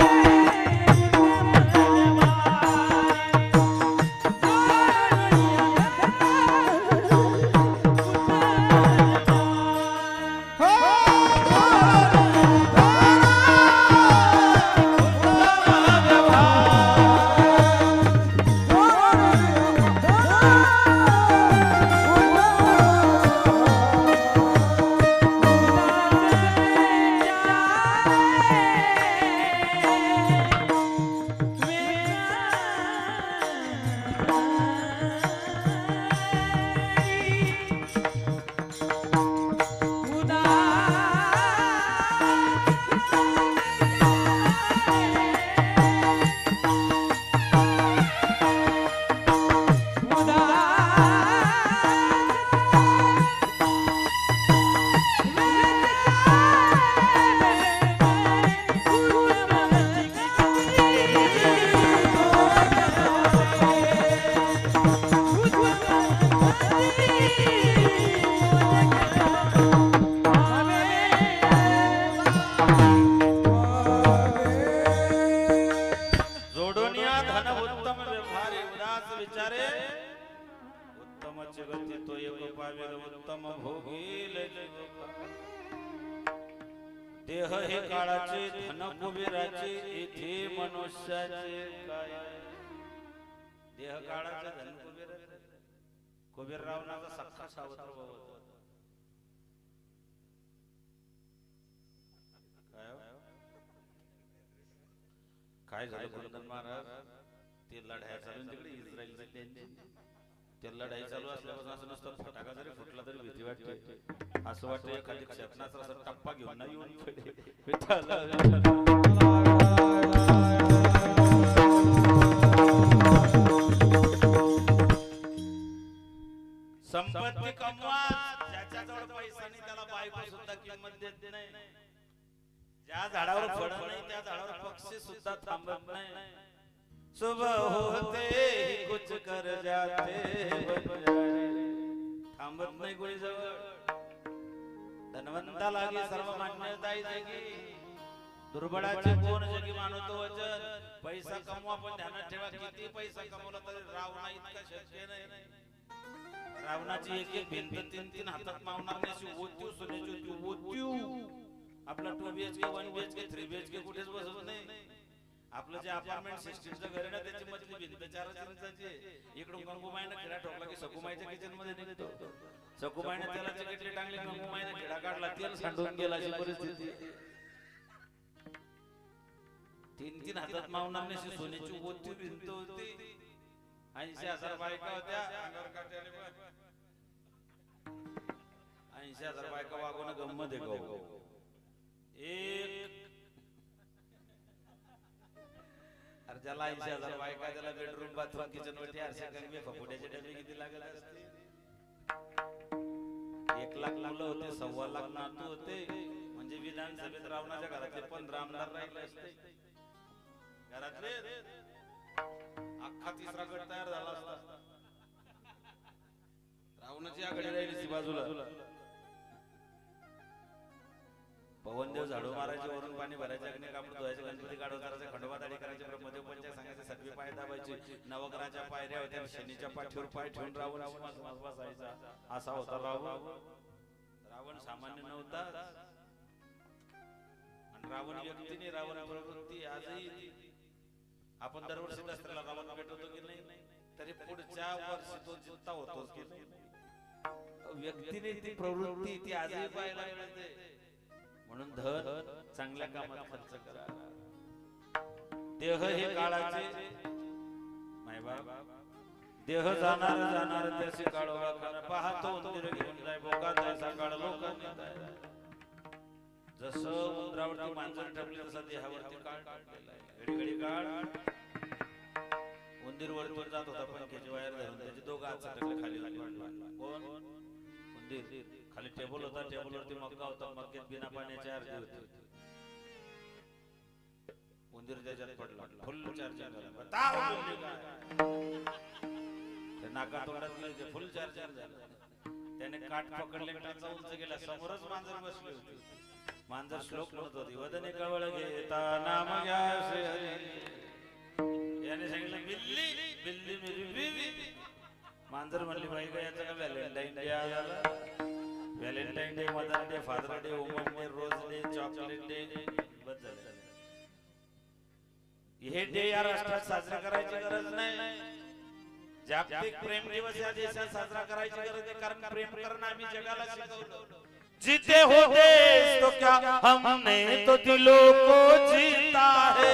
कामाची गती तो एक पावेल उत्तम भोगील जीव. देह हे काळाचे धन कुबेराचे इथे मनुष्याचे काय. देह काळाचे धन कुबेराचे. कुबेर रावणाचा सख्खा सावत्र भाऊ होता. काय झालं कुंदन महाराज ते लढाई चालू तिकडे इस्रायलची ते लढाई चालू असल्यापासून असं नसतं फटाका जरी फुटला तरी भीती वाटते. असं वाटतं एखादी क्षेपणाचा असा टप्पा घेऊन ना येऊन संपत्ती कमवा ज्याच्याजवळ पैसा नाही त्याला बायको सुद्धा किंमत देत नाही. ज्या झाडावर फळ नाही त्या झाडावर पक्षी सुद्धा थांबत नाही. सुबह होते ही कुछ कर जाते थांबत नाही कोणी जवळ. धनवंता लागे सर्व मान्यताई जागी. दुर्बळाचे कोण जगी मानवतो वचन. पैसा कमवा पण ध्यानात ठेवा किती पैसा कमवला तरी रावणा इतका शक्य नाही. रावणाची एक एक भिंत तीन तीन हातात मावणार नाही. ओतीव सोन्याची ओतीव. आपला 2 BHK 1 BHK 3 BHK कुठेच बसत नाही. आपलं जे अपार्टमेंट सिस्टीमचं घर आहे ना त्याची मधली भिंत 4 इंचाची. इकडून गंगूमाईने खिडा ठोकला की सकुमाईच्या किचन मध्ये निघतो. सकुमाईने त्याला चिकटली टांगली गंगूमाईने खिडा काढला तेल सांडून गेला अशी परिस्थिती. 3-3 हातात मावणार नाही सोन्याची ओती भिंत होती. 80,000 बायका होत्या. 80,000 बायका वागवणं गंमत आहे गो. एक अरे ज्याला 80,000 बायका त्याला बेडरूम बाथरूम किचन वरती आरसे गंगे फपुड्याचे डबे किती लागले असते. 1 लाख मुलं होते 1.25 लाख नातू होते. म्हणजे विधानसभेत रावणाच्या घरातले 15 आमदार राहिले असते. घरातले अख्खा 3रा गट तयार झाला असता. रावणाची आघाडी राहिली ती बाजूला. पवनदेव झाडू मारायचे वरून पाणी भरायचे अग्नी कापड धुवायचे गणपती गाडव करायचे खंडोबा दाढी करायचे ब्रह्मदेव पंचायत सांगायचे 7वे पाय दाबायचे. नवग्रहाच्या पायऱ्या होत्या शनीच्या पाठीवर पाय ठेवून रावण सिंहासनावर बसायचा. असा होता रावण. रावण सामान्य नव्हता. आणि रावण व्यक्ती नाही रावण प्रवृत्ती आजही. आपण दरवर्षी दसऱ्याला रावण भेटवतो की नाही तरी पुढच्या वर्षी तो जित्ता होतोच की नाही. व्यक्तीने ती प्रवृत्ती ती आजही पाहायला मिळते. म्हणून धन चांगल्या कामात खर्च करा. देह हे काळाचे मायबाप. देह जाणार जाणार त्याचे काळोबा पाहतो उंदीर घेऊन जाय बोका तसा काळ लोकांनी जाय. जसं उंदरावरती मांजर ठेवली तसा देहावरती काळ टाकलेला आहे. घडी घडी काळ. उंदीर वर जात होता पंख्याची वायर धरून त्याचे 2 हात टाकले खाली पडला. कोण उंदीर. खाली टेबल होता टेबलवरती मग्गा होता मग्गेत बिना पाण्याची अर्धी होती. उंदीर त्याच्यात पडला फुल चार्जिंग झाला. नाका तोंडात फुल चार्जिंग झालं. त्याने काठ पकडले टाचा उंच गेला. समोरच मांजर बसली होती. मांजर श्लोक म्हणत होती वदने कवळ घेता नाम घ्या श्री हरी. याने सांगितलं बिल्ली बिल्ली मेरी बीवी. मांजर म्हणली बाई का याचा का व्हॅलेंटाईन डे आला. Valentine day mother day father day woman day rose day chocolate day बस झालं. हे डे या राष्ट्रात साजरा करायची गरज नाही. जागतिक प्रेम दिवस या देशात साजरा करायची गरज आहे. कारण प्रेम करणं आम्ही जगाला शिकवलं. जीते हो देश तो क्या हमने तो दिलों को जीता है.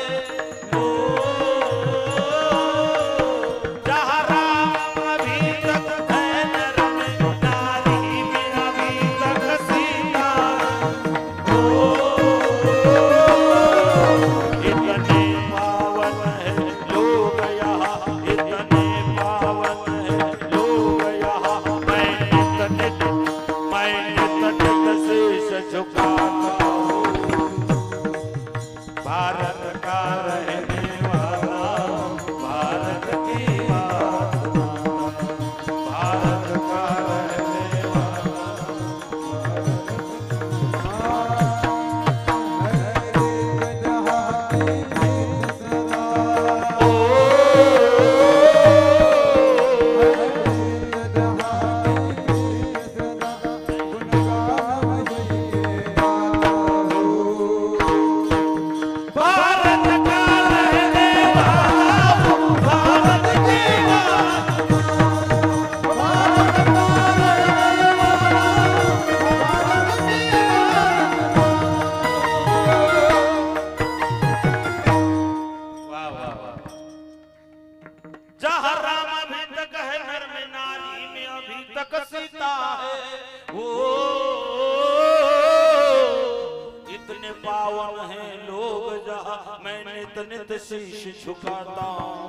लोग जहाँ मैं नित नित शीश झुकाता हूँ।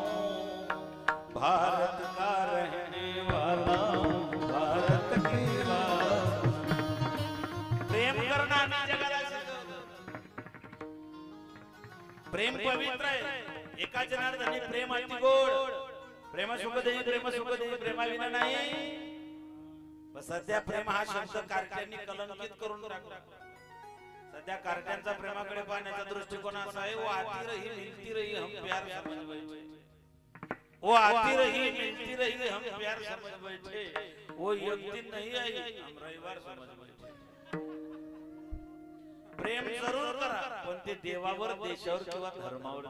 भारत का रहने वाला भारत की बात। प्रेम करना नहीं जगाला शिकवतो। प्रेम पवित्र आहे। एका जनार्दनी प्रेम अति गोड। प्रेम सुख देई प्रेमाविना नाही। सध्या प्रेम हा शब्द कारट्यांनी कलंकित करून टाकला। सध्या कारट्यांचा प्रेमाकडे पाहण्याचा दृष्टिकोन असा आहे, वो आती रही मिलती रही हम प्यार समझ बैठे। वो आती रही मिलती रही हम प्यार समझ बैठे। वो एक दिन नहीं आई हम रविवार समझ बैठे। प्रेम जरूर करा, पण ते देवावर, देशावर किंवा धर्मावर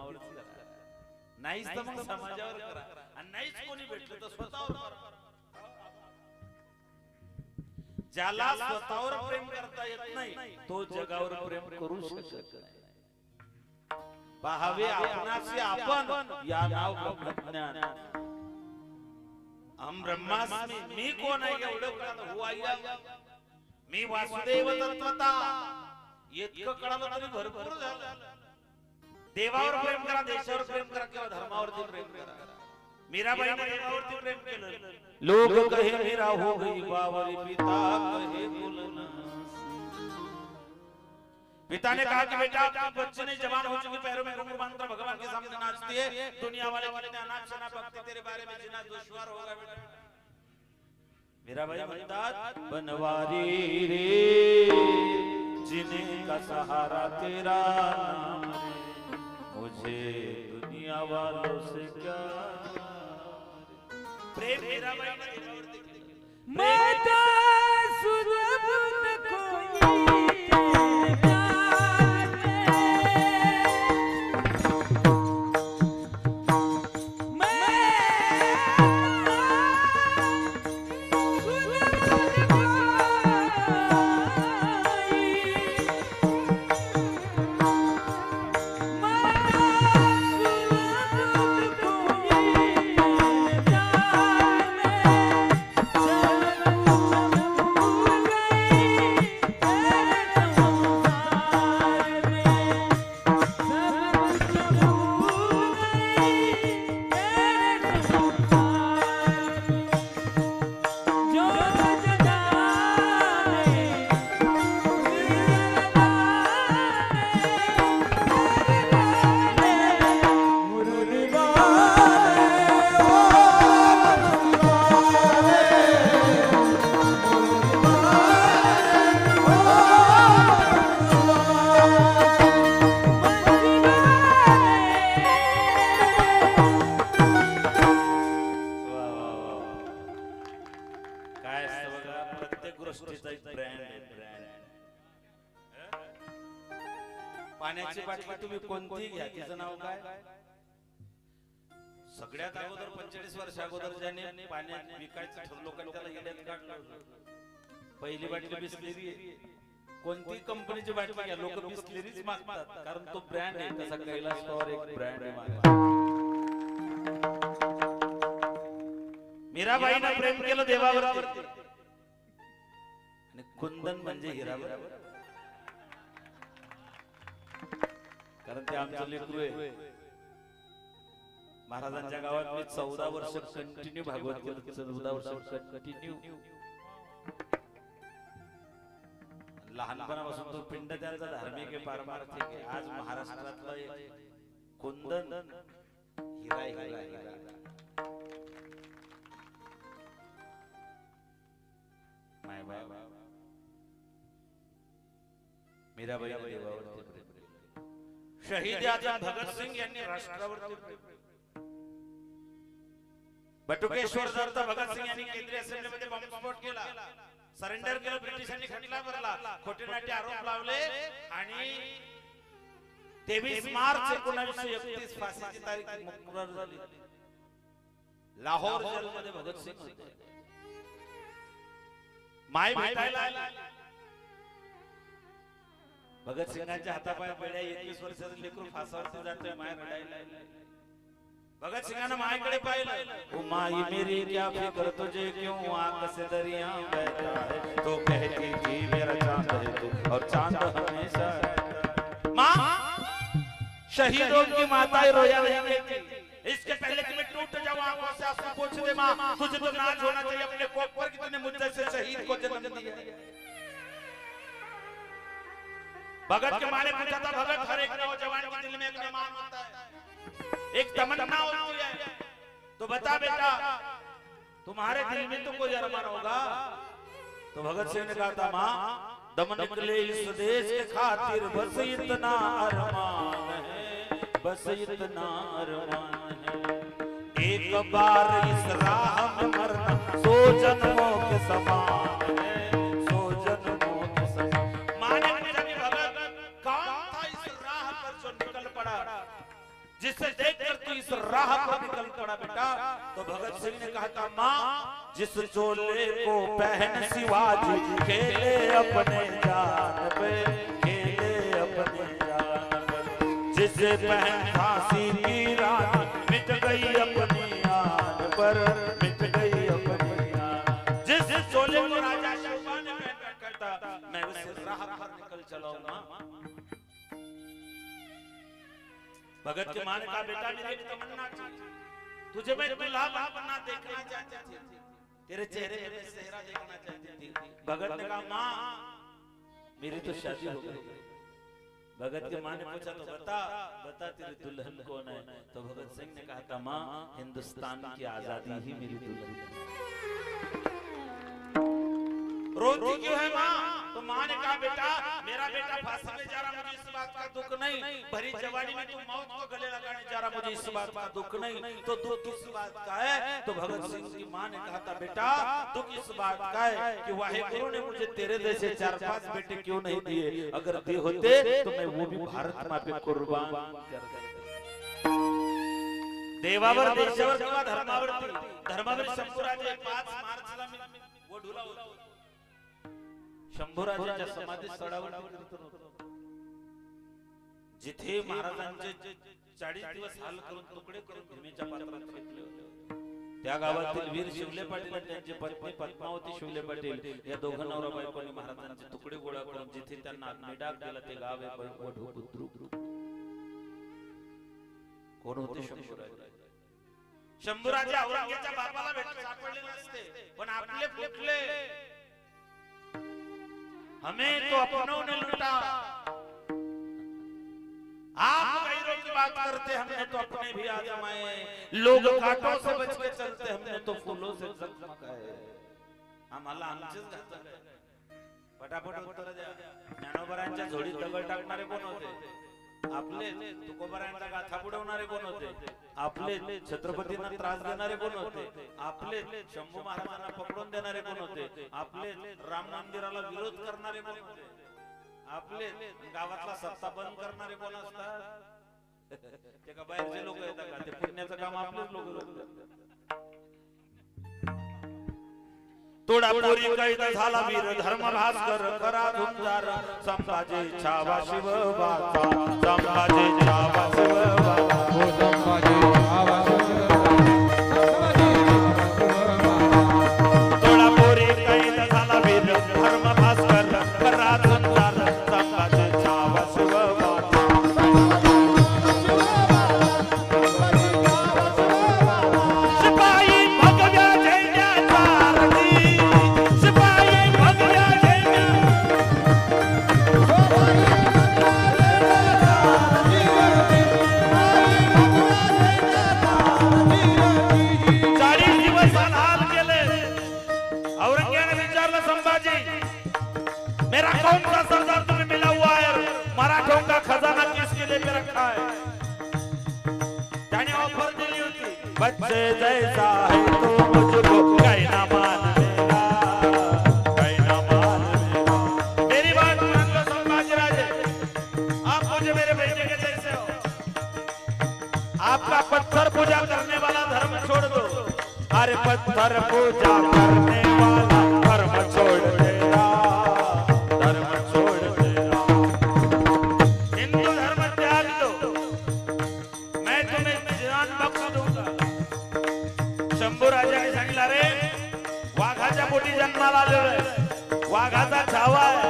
नाहीच तर मग समाजावर करा। आणि नाहीच कोणी भेटलं तर स्वतःवर करा। ज्याला स्वतःवर प्रेम करता येत नाही तो जगावर प्रेम करू शकत नाही। पाहावे आपणासी आपण या नाव ब्रह्मज्ञान। हम ब्रह्मास्मी, मी कोण आहे एवढं कळलं। हो आई मी वासुदेव तत्वता इतकं कळलं तरी भरपूर झालं। देवावर प्रेम करा, देशावर प्रेम करा किंवा धर्मावरती प्रेम करा। मीराबाईने देवावरती प्रेम केलं। लोग कहे मीरा हो गई बावरी, पिता कहे कुलनास। पिता ने कहा कि बेटा आपकी बच्चे ने जवान हो चुकी, पैरों में घुंघरू बांधकर भगवान के सामने नाचती है। दुनिया वाले ने अनाप शनाप भक्ति तेरे बारे में जिना दुश्वार होगा बेटा। मीराबाई म्हणतात बनवारी रे जिने का सहारा तेरा नाम रे, मुझे दुनिया वालों से क्या। प्रेम मीराबाई ने देवावरती केलं। माता सुरभूत कोई तेरे प्यार में। मैं सुरभूत पाण्याची बाटली तुम्ही कोणती घ्या, तिचं नाव काय? सगळ्यात अगोदर 45 वर्ष अगोदर ज्याने पाण्यात विकायचं ठरलो का त्याला येण्यात काढलं। पहिली बाटली बिस्लेरी आहे। कोणती कंपनीची बाटली घ्या, लोक बिस्लेरीच मागतात कारण तो ब्रँड आहे। तसा कैलास पॉवर एक ब्रँड आहे। मीराबाईने प्रेम केलं देवावर आणि कुंदन म्हणजे हिरावर, कारण ते आमचं लेकरू आहे। महाराजांच्या गावात मी 14 वर्ष कंटिन्यू भागवत केलं, 14 वर्ष कंटिन्यू। लहानपणापासून तो पिंड त्यांचा धार्मिक आहे, पारमार्थिक आहे। आज महाराष्ट्रातला कुंदन हिरा हिरा हिरा माय बाबा मीराबाई देवावरती प्रेम केलं। शहीद आजम भगत सिंग यांनी राष्ट्रावरती प्रेम केलं। बटुकेश्वर दत्त भगत सिंग यांनी केंद्रीय असेंब्लीमध्ये बॉम्बस्फोट केला, सरेंडर केलं, ब्रिटिशांनी खटला भरला, खोटेनाटे आरोप लावले आणि 23 मार्च 1931 फाशीची तारीख मुकर्रर झाली। लाहोर जेलमध्ये भगत सिंग होते। माय भेटायला भगत सिंगांच्या हातापाय पडल्या। 21 वर्षाचं लेकरू फासावरती जातोय, माय रडायला। भगत सिंगाने मायकडे पाहिलं, ओ माई मेरी क्या फिक्र तुझे क्यों आंख से दरिया बहता है, तो कहती थी मेरा चांद है तू और चांद हमेशा। माँ शहीदों की माताएं रोया नहीं करती। इसके पहले कि मैं टूट जाऊं आंखों से आंसू पोंछ दे मां, तुझे तो नाज होना चाहिए अपने कोख पर कि तूने मुझ जैसे शहीद को जन्म दिया। भगत के मां ने पूछा था, भगत हर एक नौजवान के दिल में एक अरमान होता है, एक तमन्ना होती है, तो बता बेटा तुम्हारे दिल में तो कोई अरमान होगा। तो भगत सिंह ने कहा था, मां दम निकले इस देश के खातिर बस इतना अरमान है, बस इतना अरमान है, एक बार इस राह में मरना सौ जन्मों के समान है, सौ जन्मों के समान। माने कि भगत कौन था इस राह पर जो निकल पड़ा, जिसे देखकर तू इस राह पर निकल पड़ा बेटा। तो भगत सिंह ने कहा था, मां जिस चोले को पहन शिवाजी खेले अपने जान पे, खेले अपने जान पे, जिसे पहन झांसी की रानी मिट गई अपनी आन पर, मिट गई अपनी आन। जिस चोले को राजा शिवा ने पहन रखा था, मैं उस राह पर निकल चलाऊंगा। भगत के मां ने कहा, बेटा मेरी तमन्ना थी, तुझे मैं दुल्हा बनना देखना चाहती थी, तेरे चेहरे पे सेहरा देखना चाहती थी। भगत ने कहा, मां मेरी तो शादी हो गई। भगत के मां ने पूछा, तो बता बता तेरी दुल्हन कौन है। तो भगत सिंह ने कहा था, मां हिंदुस्तान की आजादी ही मेरी दुल्हन है। रोती क्यों है मां? तो मां ने कहा, बेटा मेरा बेटा फांसी में जा रहा, मुझे इस बात का दुख नहीं, भरी जवानी में तू मौत को गले लगाने जा रहा, मुझे इस बात का दुख नहीं, तो दुख किस बात का है? तो भगत सिंह की मां ने कहा था, बेटा दुख इस बात का है कि वाहेगुरु ने मुझे तेरे जैसे 4-5 बेटे क्यों नहीं दिए, अगर दिए होते तो मैं वो भी भारत मां पे कुर्बान कर देता। देवावर देशावर किंवा धर्मावरती, धर्मावर शंभूराजे 5 मार्चला वो ढुला होता, शंभूराजांच्या समाधी स्थळावर कीर्तन होतं, जिथे महाराजांचे 40 दिवस हाल करून तुकडे करून भीमेच्या पात्रात फेकले होते। त्या गावातील वीर शिवले पाटील आणि त्यांची पत्नी पद्मावती शिवले पाटील या दोघं नवरा बायकोनी महाराजांचे तुकडे गोळा करून जिथे त्यांना अग्निडाग दिला ते गाव आहे वढू बुद्रुक। कोण होते शंभूराजे? शंभूराजे औरंगजेबाच्या बापाला भेट सापडले नसते, पण आपले फुटले। हमें तो अपनों ने लूटा, आप गैरों की बात करते, हमने तो अपने भी आजमाए, लोग कांटों से बच के चलते, हमने तो फूलों से जगमगाए। आम्हाला आमचेच घातक आहे। पटापट उत्तर द्या। ज्ञानोबरांच्या झोडीत दगड टाकणारे कोण होते? आपले। तुकोबरांचा गाथा बुडवणारे कोण होते? आपले। छत्रपतींना त्रास देणारे कोण होते? आपले। शंभू महाराजांना पकडून देणारे कोण होते? आपले। राम मंदिराला विरोध करणारे कोण होते? आपले। गावातला सत्ता बंद करणारे कोण असतात? ते का बाहेरचे लोक येतात का? ते पुण्याचं काम आपलेच लोक करतात। तोडापुरी कैद झाला वीर धर्म भास्कर करा धुंजार, संभाजी छावा शिव बाचा, संभाजी छावा शिव बाचा, ओ संभाजी छावा शिव बाचा। तोडापुरी कैद झाला वीर धर्म भास्कर करा धुंजार, संभाजी छावा शिव बाचा। सिपाही भगव्या झेंड्याचा रती, सिपाही भगव्या झेंड्या, चाळीस दिवस हाल केले। औरंगजेबाने विचारलं, संभाजी मेरा कौन सा सरदार तुम्हें मिला हुआ है? मराठों का खजाना किसके लिए पे रखा है? त्याने ऑफर दिली होती, बच्चे जैसा है तो मुझको कहना मान लेगा, कहना मान लेगा। मेरी बात मान लो संभाजी राजे, आप मुझे मेरे बेटे के जैसे हो। आपका पत्थर पूजा करने वाला धर्म छोड़ दो। अरे पत्थर पूजा करने वाला धर्म छोड़ देगा, धर्म छोड़ देगा। हिंदू धर्म त्याग दो, मैं तुम्हें जान बख्श दूंगा। शंभू राजाने सांगितलं, रे वाघाच्या पोटी जन्माला आलेलोय, वाघाचा छावा आहे,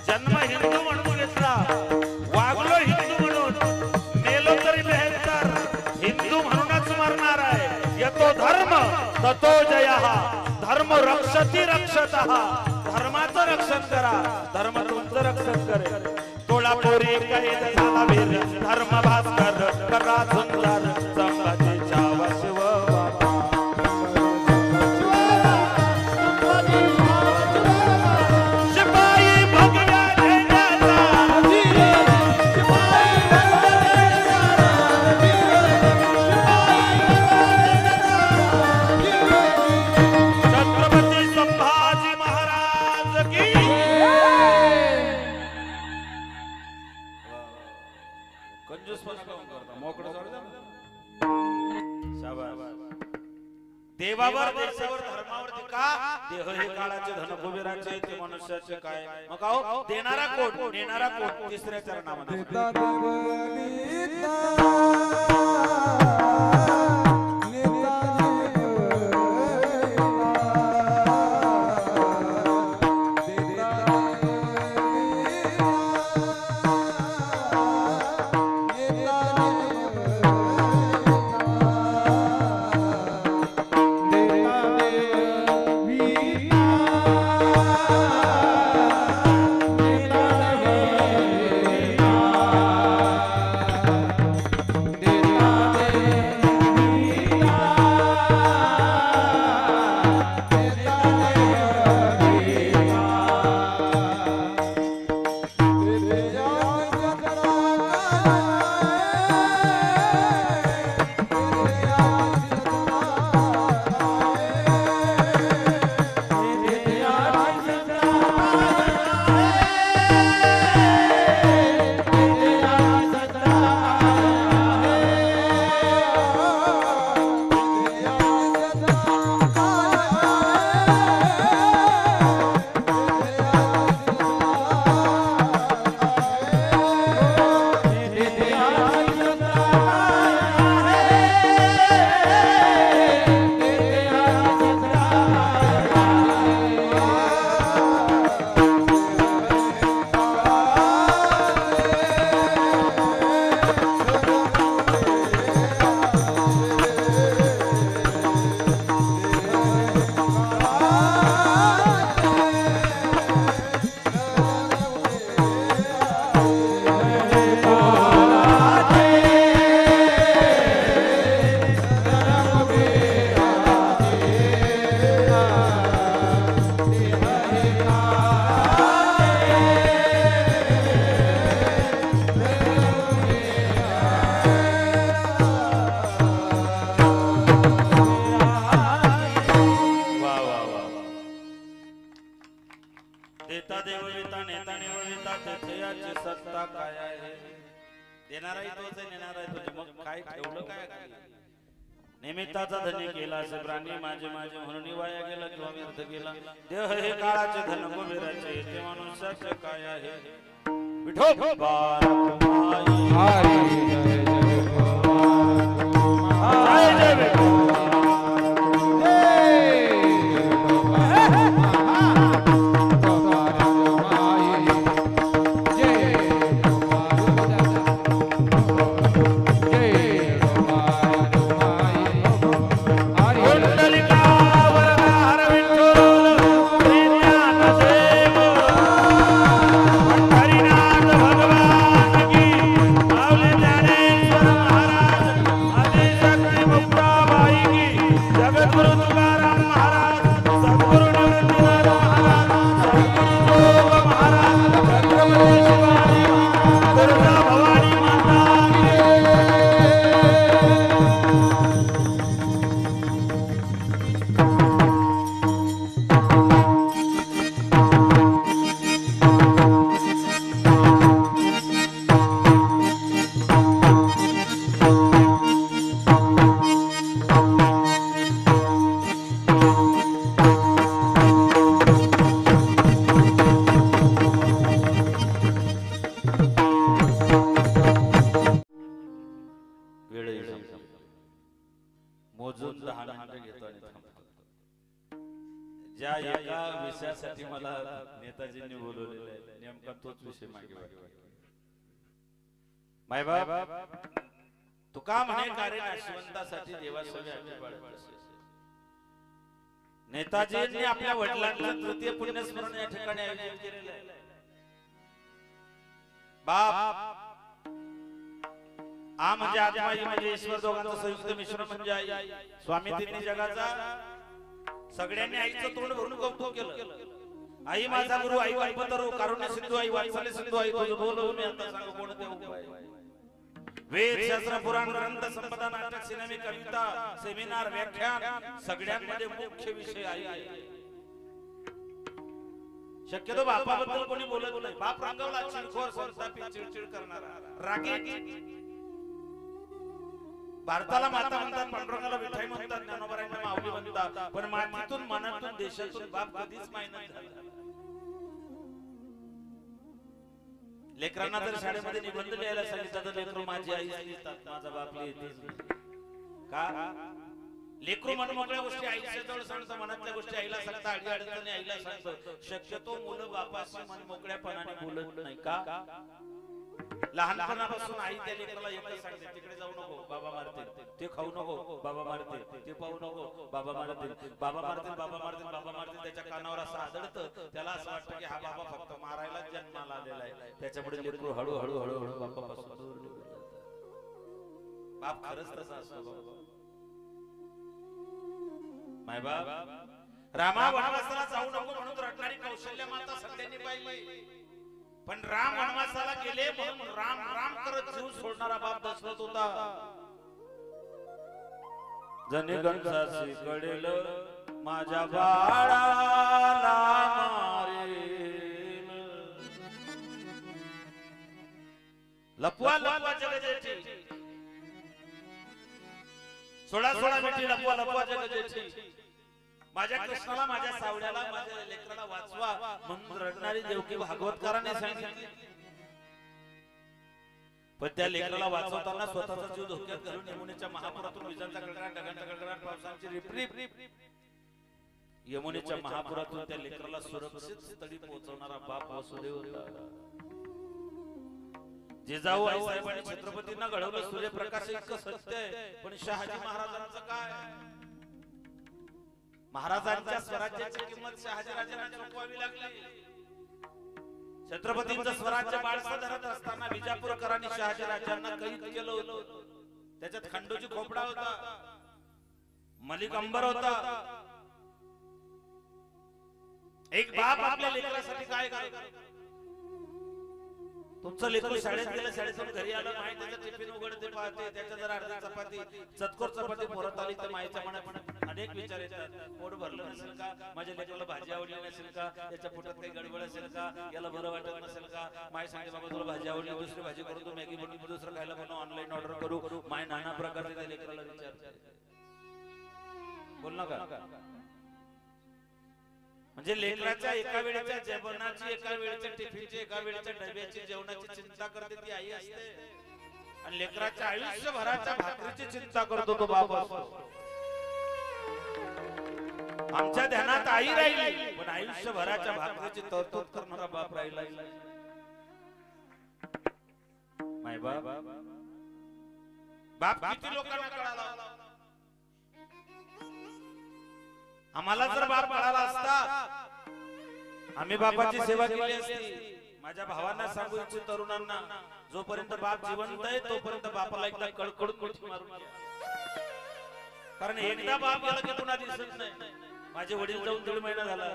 जन्म हिंदू म्हणून घेतला, वागलो हिंदू म्हणून, मेलो ततो जयः धर्म रक्षति रक्षतः धर्माचं रक्षण करा धर्म तुमचं रक्षण करेल तोळा पोरी कैद झाला वीर धर्म भास्कर करा सुंदर संपतीच्या वशिव शिपाई भगव्या झेंड्याचा छत्रपती संभाजी महाराज की कंजूसपणा काऊन करता मोकळं जाऊ द्या शाबास देवावर देशावर धर्मावर का देह हे काळाचे धन कुबेराचे ते मनुष्याचे काय मग काहो देणारा कोण नेणारा कोण तिसऱ्या चरणामध्ये देता देव नीता नीता सत्ता काय आहे देणाराही तोच आहे नेणाराही तोच आहे. मग काय ठेवलं काय निमित्ताचा धनी केला असे प्राणी माझे माझे म्हणून वाया गेला किंवा व्यर्थ गेला देह हे काळाचे धन कुबेराचे ते मनुष्याचे काय आहे विठोबा हरी जय जय भगवान जय जय विठोबा मोजून 10 मिनिटं घेतो आणि थांबतो. ज्या एका विषयासाठी मला नेताजींनी बोलवलेलं आहे नेमका तोच विषय मागे मायबाप तुका म्हणे कार्य नाशवंतासाठी देवासवे आज्ञा पाळत असे नेताजींनी आपल्या वडिलांचं तृतीय पुण्यस्मरण या ठिकाणी आयोजित केलेलं आहे. बाप आ म्हणजे आत्मा, आई म्हणजे ईश्वर, दोघांचं संयुक्त मिश्रण म्हणजे आई. स्वामी तिन्ही जगाचा. सगळ्यांनी आईचं तोंड भरून कौतुक केलं. आई माझा गुरु, आई कल्पतरू, कारुण्य सिंधू, आई वात्सल्य सिंधू, आई तुझं बोलवून मी आता सांगू कोणते उपाय. वेद, शास्त्र, पुराण, ग्रंथ, संपदा, नाटक, सिनेमे, कविता, सेमिनार, व्याख्यान सगळ्यांमध्ये मुख्य विषय आई आहे. शक्यतो बापाबद्दल कोणी बोलत नाही. बाप रंगवला चिडखोर, संतापी, चिडचिड करणारा, रागीट. भारताला माता म्हणतात, पांडुरंगाला विठाई म्हणतात, ज्ञानोबारायांना माऊली म्हणतात, पण मातीतून, मनातून, देशातून बाप कधीच माहिती झाला. लेकरांना जर शाळेमध्ये निबंध लिहायला सांगितलं तर लेकरू माझी आई लिहितात, माझा बाप लिहित का? लेकरू मनमोकळ्या गोष्टी आईच्या जवळ सांगतं, मनातल्या गोष्टी आईला सांगतं, अडी अडचणी आईला सांगतं. शक्यतो मुलं बापाशी मनमोकळ्यापणाने बोलत नाही का? लहानपणापासून आई त्या लेकराला एकच सांगते, तिकडे जाऊ नको, बाबा मारतील, ते खाऊ नको, बाबा मारतील, ते पाहू नको, बाबा मारतील, बाबा मारतील, बाबा मारतील, बाबा मारतील. त्याच्या कानावर असं आदळतं, त्याला असं वाटतं की हा बाबा फक्त मारायला जन्माला आलेला आहे. त्याच्यापुढे लेकरू हळूहळू हळूहळू बापापासून दूर निघून जातं. बाप खरंच तसा असतो. माय बाप रामा वनवासाला जाऊ नको म्हणून रडणारी कौशल्य माता सगळ्यांनी पाहिली, पण राम वनवासाला गेले म्हणून राम राम करत जीव सोडणारा बाप दशरथ होता. जने गणसासी कडेल माझ्या बाळाला मारेल, लपवा लपवा जगजेठी, 16 मिठी लपवा लपवा जगजेठी. माझ्या कृष्णाला, माझ्या सावड्याला, माझ्या लेकराला वाचवा म्हणून रडणारी देवकी भागवतकाराने सांगितली. पण त्या लेकराला वाचवताना स्वतःचा जीव धोक्यात घालून यमुनेच्या महापुरातून विजांचा गडगडाट, ढगांचा गडगडाट, पावसाची रिपरिप, यमुनेच्या महापुरातून त्या लेकराला सुरक्षित स्थळी पोहोचवणारा बाप वसुदेव होता. जिजाऊ आई साहेबांनी छत्रपतींना घडवलं. सूर्यप्रकाश इतकं सत्य आहे, पण शहाजी महाराजांचं काय? महाराजांच्या स्वराज्याची किंमत शहाजीराजांना चुकवावी लागली. छत्रपतींचं स्वराज्य बाळसा धरत असताना विजापूरकरांनी शहाजीराजांना कैद केलं होतं. त्याच्यात खंडोजी खोपडा होता, मलिक अंबर होता. एक बाप आपल्या लेकरासाठी काय करतो? तुमचं लेकरू शाळेत गेलं, शाळेतून घरी आलं, माहिती त्याचं टिफिन उघडते, पाहते, त्याच्या जर अर्धी चपाती, चतकोर चपाती परत आली तर माईच्या मनात अनेक विचार येतात. पोट भरलं नसेल का? माझ्या लेकराला भाजी आवडली नसेल का? त्याच्या पोटात काही गडबड असेल का? याला बरं वाटत नसेल का? माय सांगते बाबा तुला भाजी आवडली, दुसरी भाजी करू, तू मॅगी बनवू, दुसरं खायला बनवू, ऑनलाईन ऑर्डर करू. माय नाना प्रकारचे त्या लेकराला विचार बोल नका. म्हणजे लेकराच्या एका वेळेच्या जेवणाची, एका वेळेच्या टिफिनची, एका वेळेच्या डब्याची, जेवणाची चिंता करते ती आई असते, आणि लेकराच्या आयुष्यभराच्या भाकरीची चिंता करतो तो बाप असतो. आमच्या ध्यानात आई राहिली, पण आयुष्यभराच्या भाकरीची तरतूद करणारा बाप राहिला. माय बाप बाप किती लोकांना कळाला. आम्हाला जर बाप मिळाला असता, आम्ही बापाची सेवा केली असती. माझ्या भावांना सांगू इच्छित तरुणांना, जोपर्यंत बाप जिवंत आहे तोपर्यंत बापाला एकदा कळकळून मिठी मारून घ्या. कारण एकदा बाप गेला की पुन्हा दिसत नाही. माझे वडील जाऊन 1.5 महिना झाला,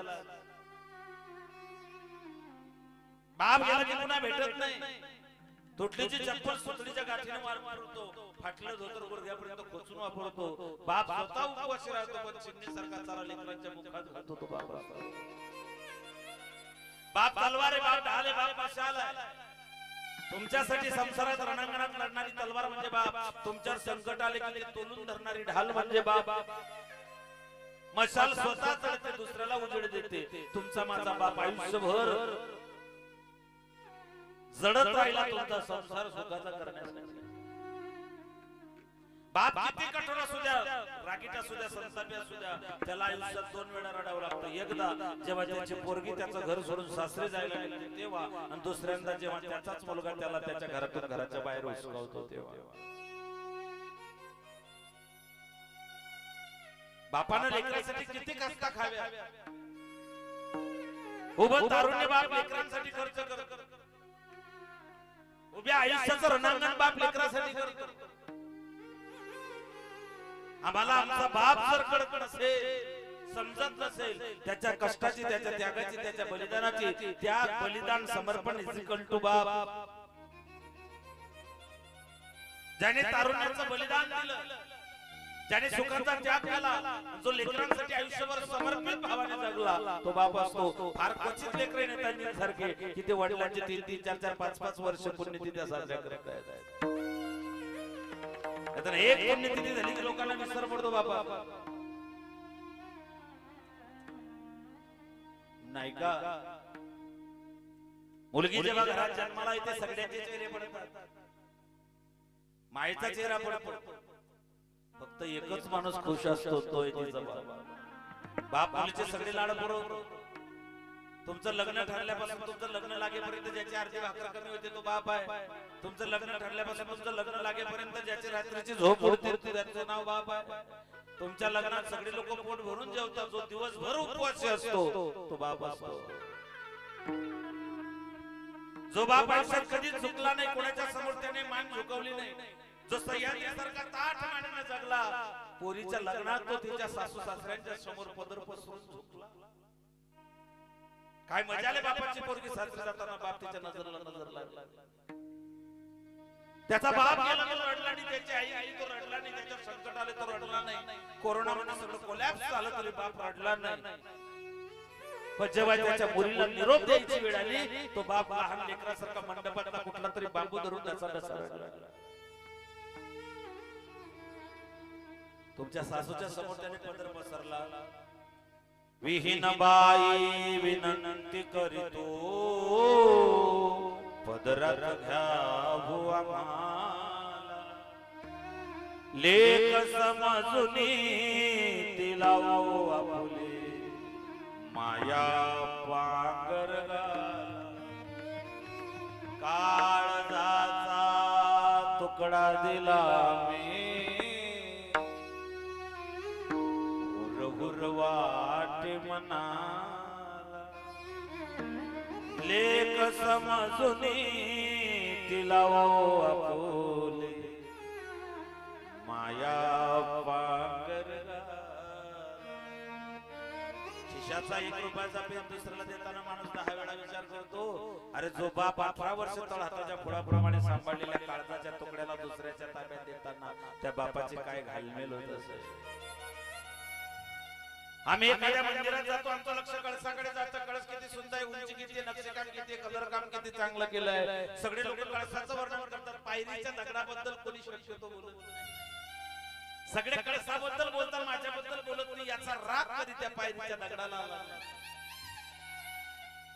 बाप गेला की पुन्हा भेटत नाही. तुटलीची चप्पल सुतळीच्या गाठीने मारतो, फाटलं धोतर गुडघ्यापर्यंत खोचून वापरतो. बाप स्वतः उपवासी राहतो, पण चिमणीसारखा चारा लेकरांच्या मुखात घालतो तो बाप. बाप तलवार आहे, बाप ढाल आहे, बाप मशाल आहे. तुमच्यासाठी संसारात रणांगणात लढणारी तलवार म्हणजे बाप. तुमच्यावर संकट आले की तोलून धरणारी ढाल म्हणजे बाप. मशाल स्वतः चढते, दुसऱ्याला उजेड देते. तुमचा माझा बाप आयुष्यभर जडत राहिला तुमचा संसार सुखाचा करण्यासाठी. बाप किती कठोर असू द्या, रागीट असू द्या, संतापी असू द्या, त्याला आयुष्यात 2 वेळा रडावं लागतं. एकदा जेव्हा त्याची पोरगी त्याचं घर सोडून सासरी जायला लागते तेव्हा, आणि दुसऱ्यांदा जेव्हा त्याचाच मुलगा त्याला त्याच्या घरातून घराच्या बाहेर हुसकावतो तेव्हा. बापानं लेकरांसाठी किती कष्ट खाव्या. उभं तारुण्य बाप लेकरांसाठी खर्च करतो. उभ्या आयुष्याचं रणांगण बाप लेकरांसाठी करतो. आम्हाला आमचा बाप जर कळत नसेल, समजत नसेल त्याच्या कष्टाची, त्याच्या त्यागाची, त्याच्या बलिदानाची, त्या बलिदान समर्पण इज इक्वल टू बाप. ज्याने तारुण्याचं बलिदान दिलं, ज्याने सुखाचा त्याग केला, जो लेकरांसाठी आयुष्यभर समर्पित भावाने जगला, तो बाप असतो. फार क्वचित लेकरे नेत्यांनी सारखे की ते वडिलांचे 3-3, 4-4, 5-5 वर्ष पुण्यतिथी साजऱ्या करत आहेत. आता एक पुण्यतिथी झाली की लोकांना विसर पडतो बाबा, नाही का? मुलगी जेव्हा घरात जन्माला येते सगळ्यांचे चेहरे पडतात, मायेचा चेहरा पडतो. फक्त एकच माणूस खुश असतो, तो तिचा बाप. बाप मुलीचे सगळे लाड पुरवतो. तुमचं लग्न ठरल्यापासून तुमचं लग्न लागेपर्यंत ज्याची आरती भाकर कमी होते तो बाप आहे. तुमचं लग्न ठरल्यापासून तुमचं लग्न लागेपर्यंत ज्याची रात्रीची झोप उडते त्याचं नाव बाप आहे. तुमच्या लग्नात सगळे लोक पोट भरून जेवतात, जो दिवसभर उपवासी असतो तो बाप असतो. जो बाप आयुष्यात कधीच झुकला नाही, कोणाच्या समोर त्याने मान झुकवली नाही, जो सह्याद्रीसारखा ताठ मानेने जगला, पोरीच्या लग्नात तो तिच्या सासू सासऱ्यांच्या समोर पदर पसरून झुकला. काय मजा आली बापाची पोरगी सासरी जाताना, बाप तिच्या नजरला नजर लागला. त्याचा बाप गेला तो रडला नाही, त्याची आई तो रडला नाही, त्याच्या संकट आले तो रडला नाही, कोरोनामुळे सगळं कोलॅप्स झालं तरी बाप रडला नाही. पण जेव्हा त्याच्या मुलीला निरोप द्यायची वेळ आली, तो बाप लहान लेकरासारखा मंडपातला कुठला तरी बांबू धरून त्याचा डसा रडला. तुमच्या सासूच्या समोर त्याने पदर पसरला. विहीन बाई विनंती करीतो, पदरात घ्यावू आम्हाला, लेक समजुनी तिला आपुले, माया पांगर काळजाचा तुकडा दिला मी, वाटे मनाला, लेक समजुनी तिला आपुले, माया पांगर. खिशाचा 1 रुपयाचा पेन दुसऱ्याला देताना माणूस 10 वेळा विचार करतो. अरे जो बाप 18 वर्ष तळ हाताच्या फुडाप्रमाणे सांभाळलेल्या काळजाच्या तुकड्याला दुसऱ्याच्या ताब्यात देताना त्या बापाची काय घालमेल होत असेल. आम्ही एखाद्या मंदिरात जातो, आमचं लक्ष कळसाकडे जातं. कळस किती सुंदर आहे, उंची किती, नक्षीकाम किती, कलर काम किती चांगलं केलंय. सगळे लोक कळसाचं वर्णन करतात, पायरीच्या दगडाबद्दल कोणी शक्यतो बोलत नाही. सगळे कळसाबद्दल बोलतात, माझ्याबद्दल बोलत नाही. याचा राग कधी त्या पायरीच्या दगडाला आला.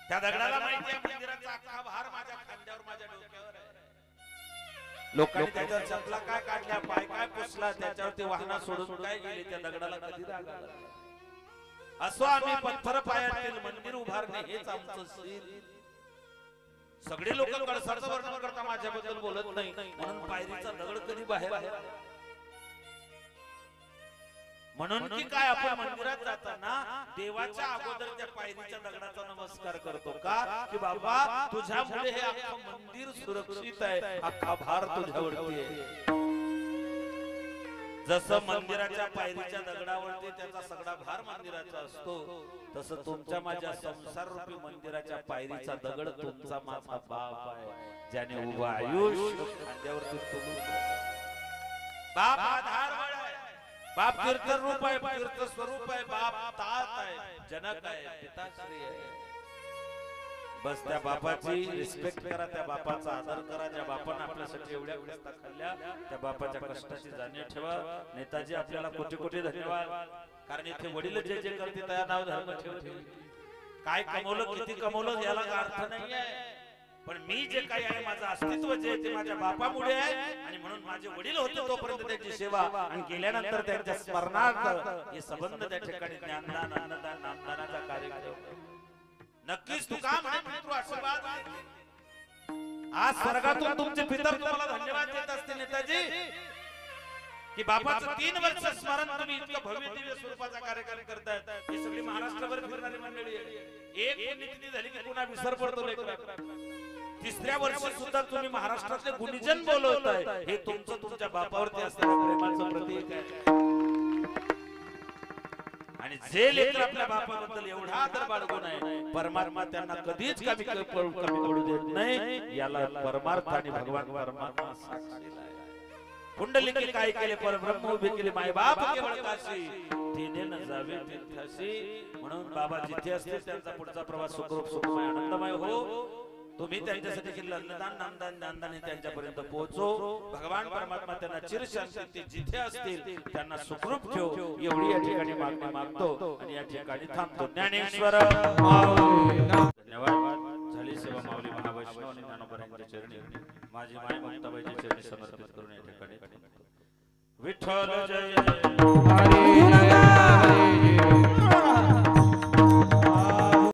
त्या दगडाला माहिती आहे मंदिराचा अख्खा भार माझ्या खांद्यावर, माझ्या डोक्यावर आहे. लोकांनी त्याच्यावर चपला काय काढल्या, पाय काय पुसला, त्याच्यावरती वाहना सोडून काय गेले, त्या दगडाला कधी राग आला. असो आम्ही पत्थर पायातील मंदिर उभारणे हेच आमचं शील. सगळे लोक कळसाचं वर्णन करता, माझ्याबद्दल बोलत नाही, म्हणून पायरीचा दगड कधी बाहेर आहे. म्हणून की काय आपण मंदिरात जाताना देवाच्या अगोदर त्या पायरीच्या दगडाचा नमस्कार करतो का, की बाबा तुझ्यामुळे हे अख्खं मंदिर सुरक्षित आहे, अख्खा भार तुझ्यावरती आहे. जसं मंदिराच्या पायरीच्या दगडावरती त्याचा सगळा भार मंदिराचा असतो, तसं तुमच्या माझ्या संसार रूपी मंदिराच्या पायरीचा दगड तुमचा माझा बाप आहे, ज्याने उभा आयुष्य खांद्यावरती तुम्ही. बाप आधार आहे, बाप तीर्थ रूप आहे, तीर्थ स्वरूप आहे, बाप तात आहे, जनक आहे, पिताश्री आहे. बस त्या बापाची रिस्पेक्ट करा, त्या बापाचा आदर करा. ज्या बापाने आपल्यासाठी एवढ्या गोष्टी खाल्ल्या, त्या बापाच्या कष्टाची जाणीव ठेवा. नेताजी आपल्याला कोटी कोटी धन्यवाद, कारण इथे वडील जे जे करते त्या नाव धर्म ठेवते. काय कमवलं, किती कमवलं याला अर्थ नाहीये, पण मी जे काही आहे, माझं अस्तित्व जे ते माझ्या बापामुळे आहे. आणि म्हणून माझे वडील होते तोपर्यंत त्यांची सेवा, आणि गेल्यानंतर त्यांच्या स्मरणार्थ हे संबंध त्या ठिकाणी ज्ञानदान, अन्नदान, नामदानाचा कार्यक्रम. नक्कीच तू काम आशीर्वाद. आज स्वर्गातून तुमचे पितर तुम्हाला धन्यवाद देत असतील नेताजी. की बापाचं 3 वर्ष स्मरण तुम्ही इतकं भव्य दिव्य स्वरूपाचा कार्यक्रम करतायत. ही सगळी महाराष्ट्रभर फिरणारी मंडळी आहे. एक पुण्यतिथी झाली की पुन्हा विसर पडतो लेकरांना. तिसऱ्या वर्षी सुद्धा तुम्ही महाराष्ट्रातले गुणीजन बोलवताय. हे तुमच्या बापावरती असलेलं प्रेमाचं प्रतीक आहे. आणि जे लेकर आपल्या बापाबद्दल एवढा आदर बाळगून आहे, परमात्मा त्यांना कधीच कमी पडू देत नाही. याला परमार्थ आणि भगवान परमात्मा साक्षीला आहे. कुंडलिकी काय केले, परब्रह्म उभे केले, माय बाप केवळ काशी, तिने न जावे तीर्थाशी. म्हणून बाबा जिथे असतील त्यांचा पुढचा प्रवास सुखरूप सुखमय आनंदमय हो. तुम्ही त्यांच्यासाठी केलेलं अन्नदान नामदान दानदान त्यांच्यापर्यंत पोहोचो. भगवान परमात्मा त्यांना चिरशांती, ते जिथे असतील त्यांना सुखरूप ठेव, एवढी या ठिकाणी मागणी मागतो आणि या ठिकाणी थांबतो. ज्ञानेश्वर धन्यवाद. झाली सेवा माऊली महावैष्णव आणि ज्ञानोबरांच्या चरणी, माझी माय ममताबाईच्या चरणी समर्पित करून या ठिकाणी विठ्ठल जय जय. हरी जय हरी जय.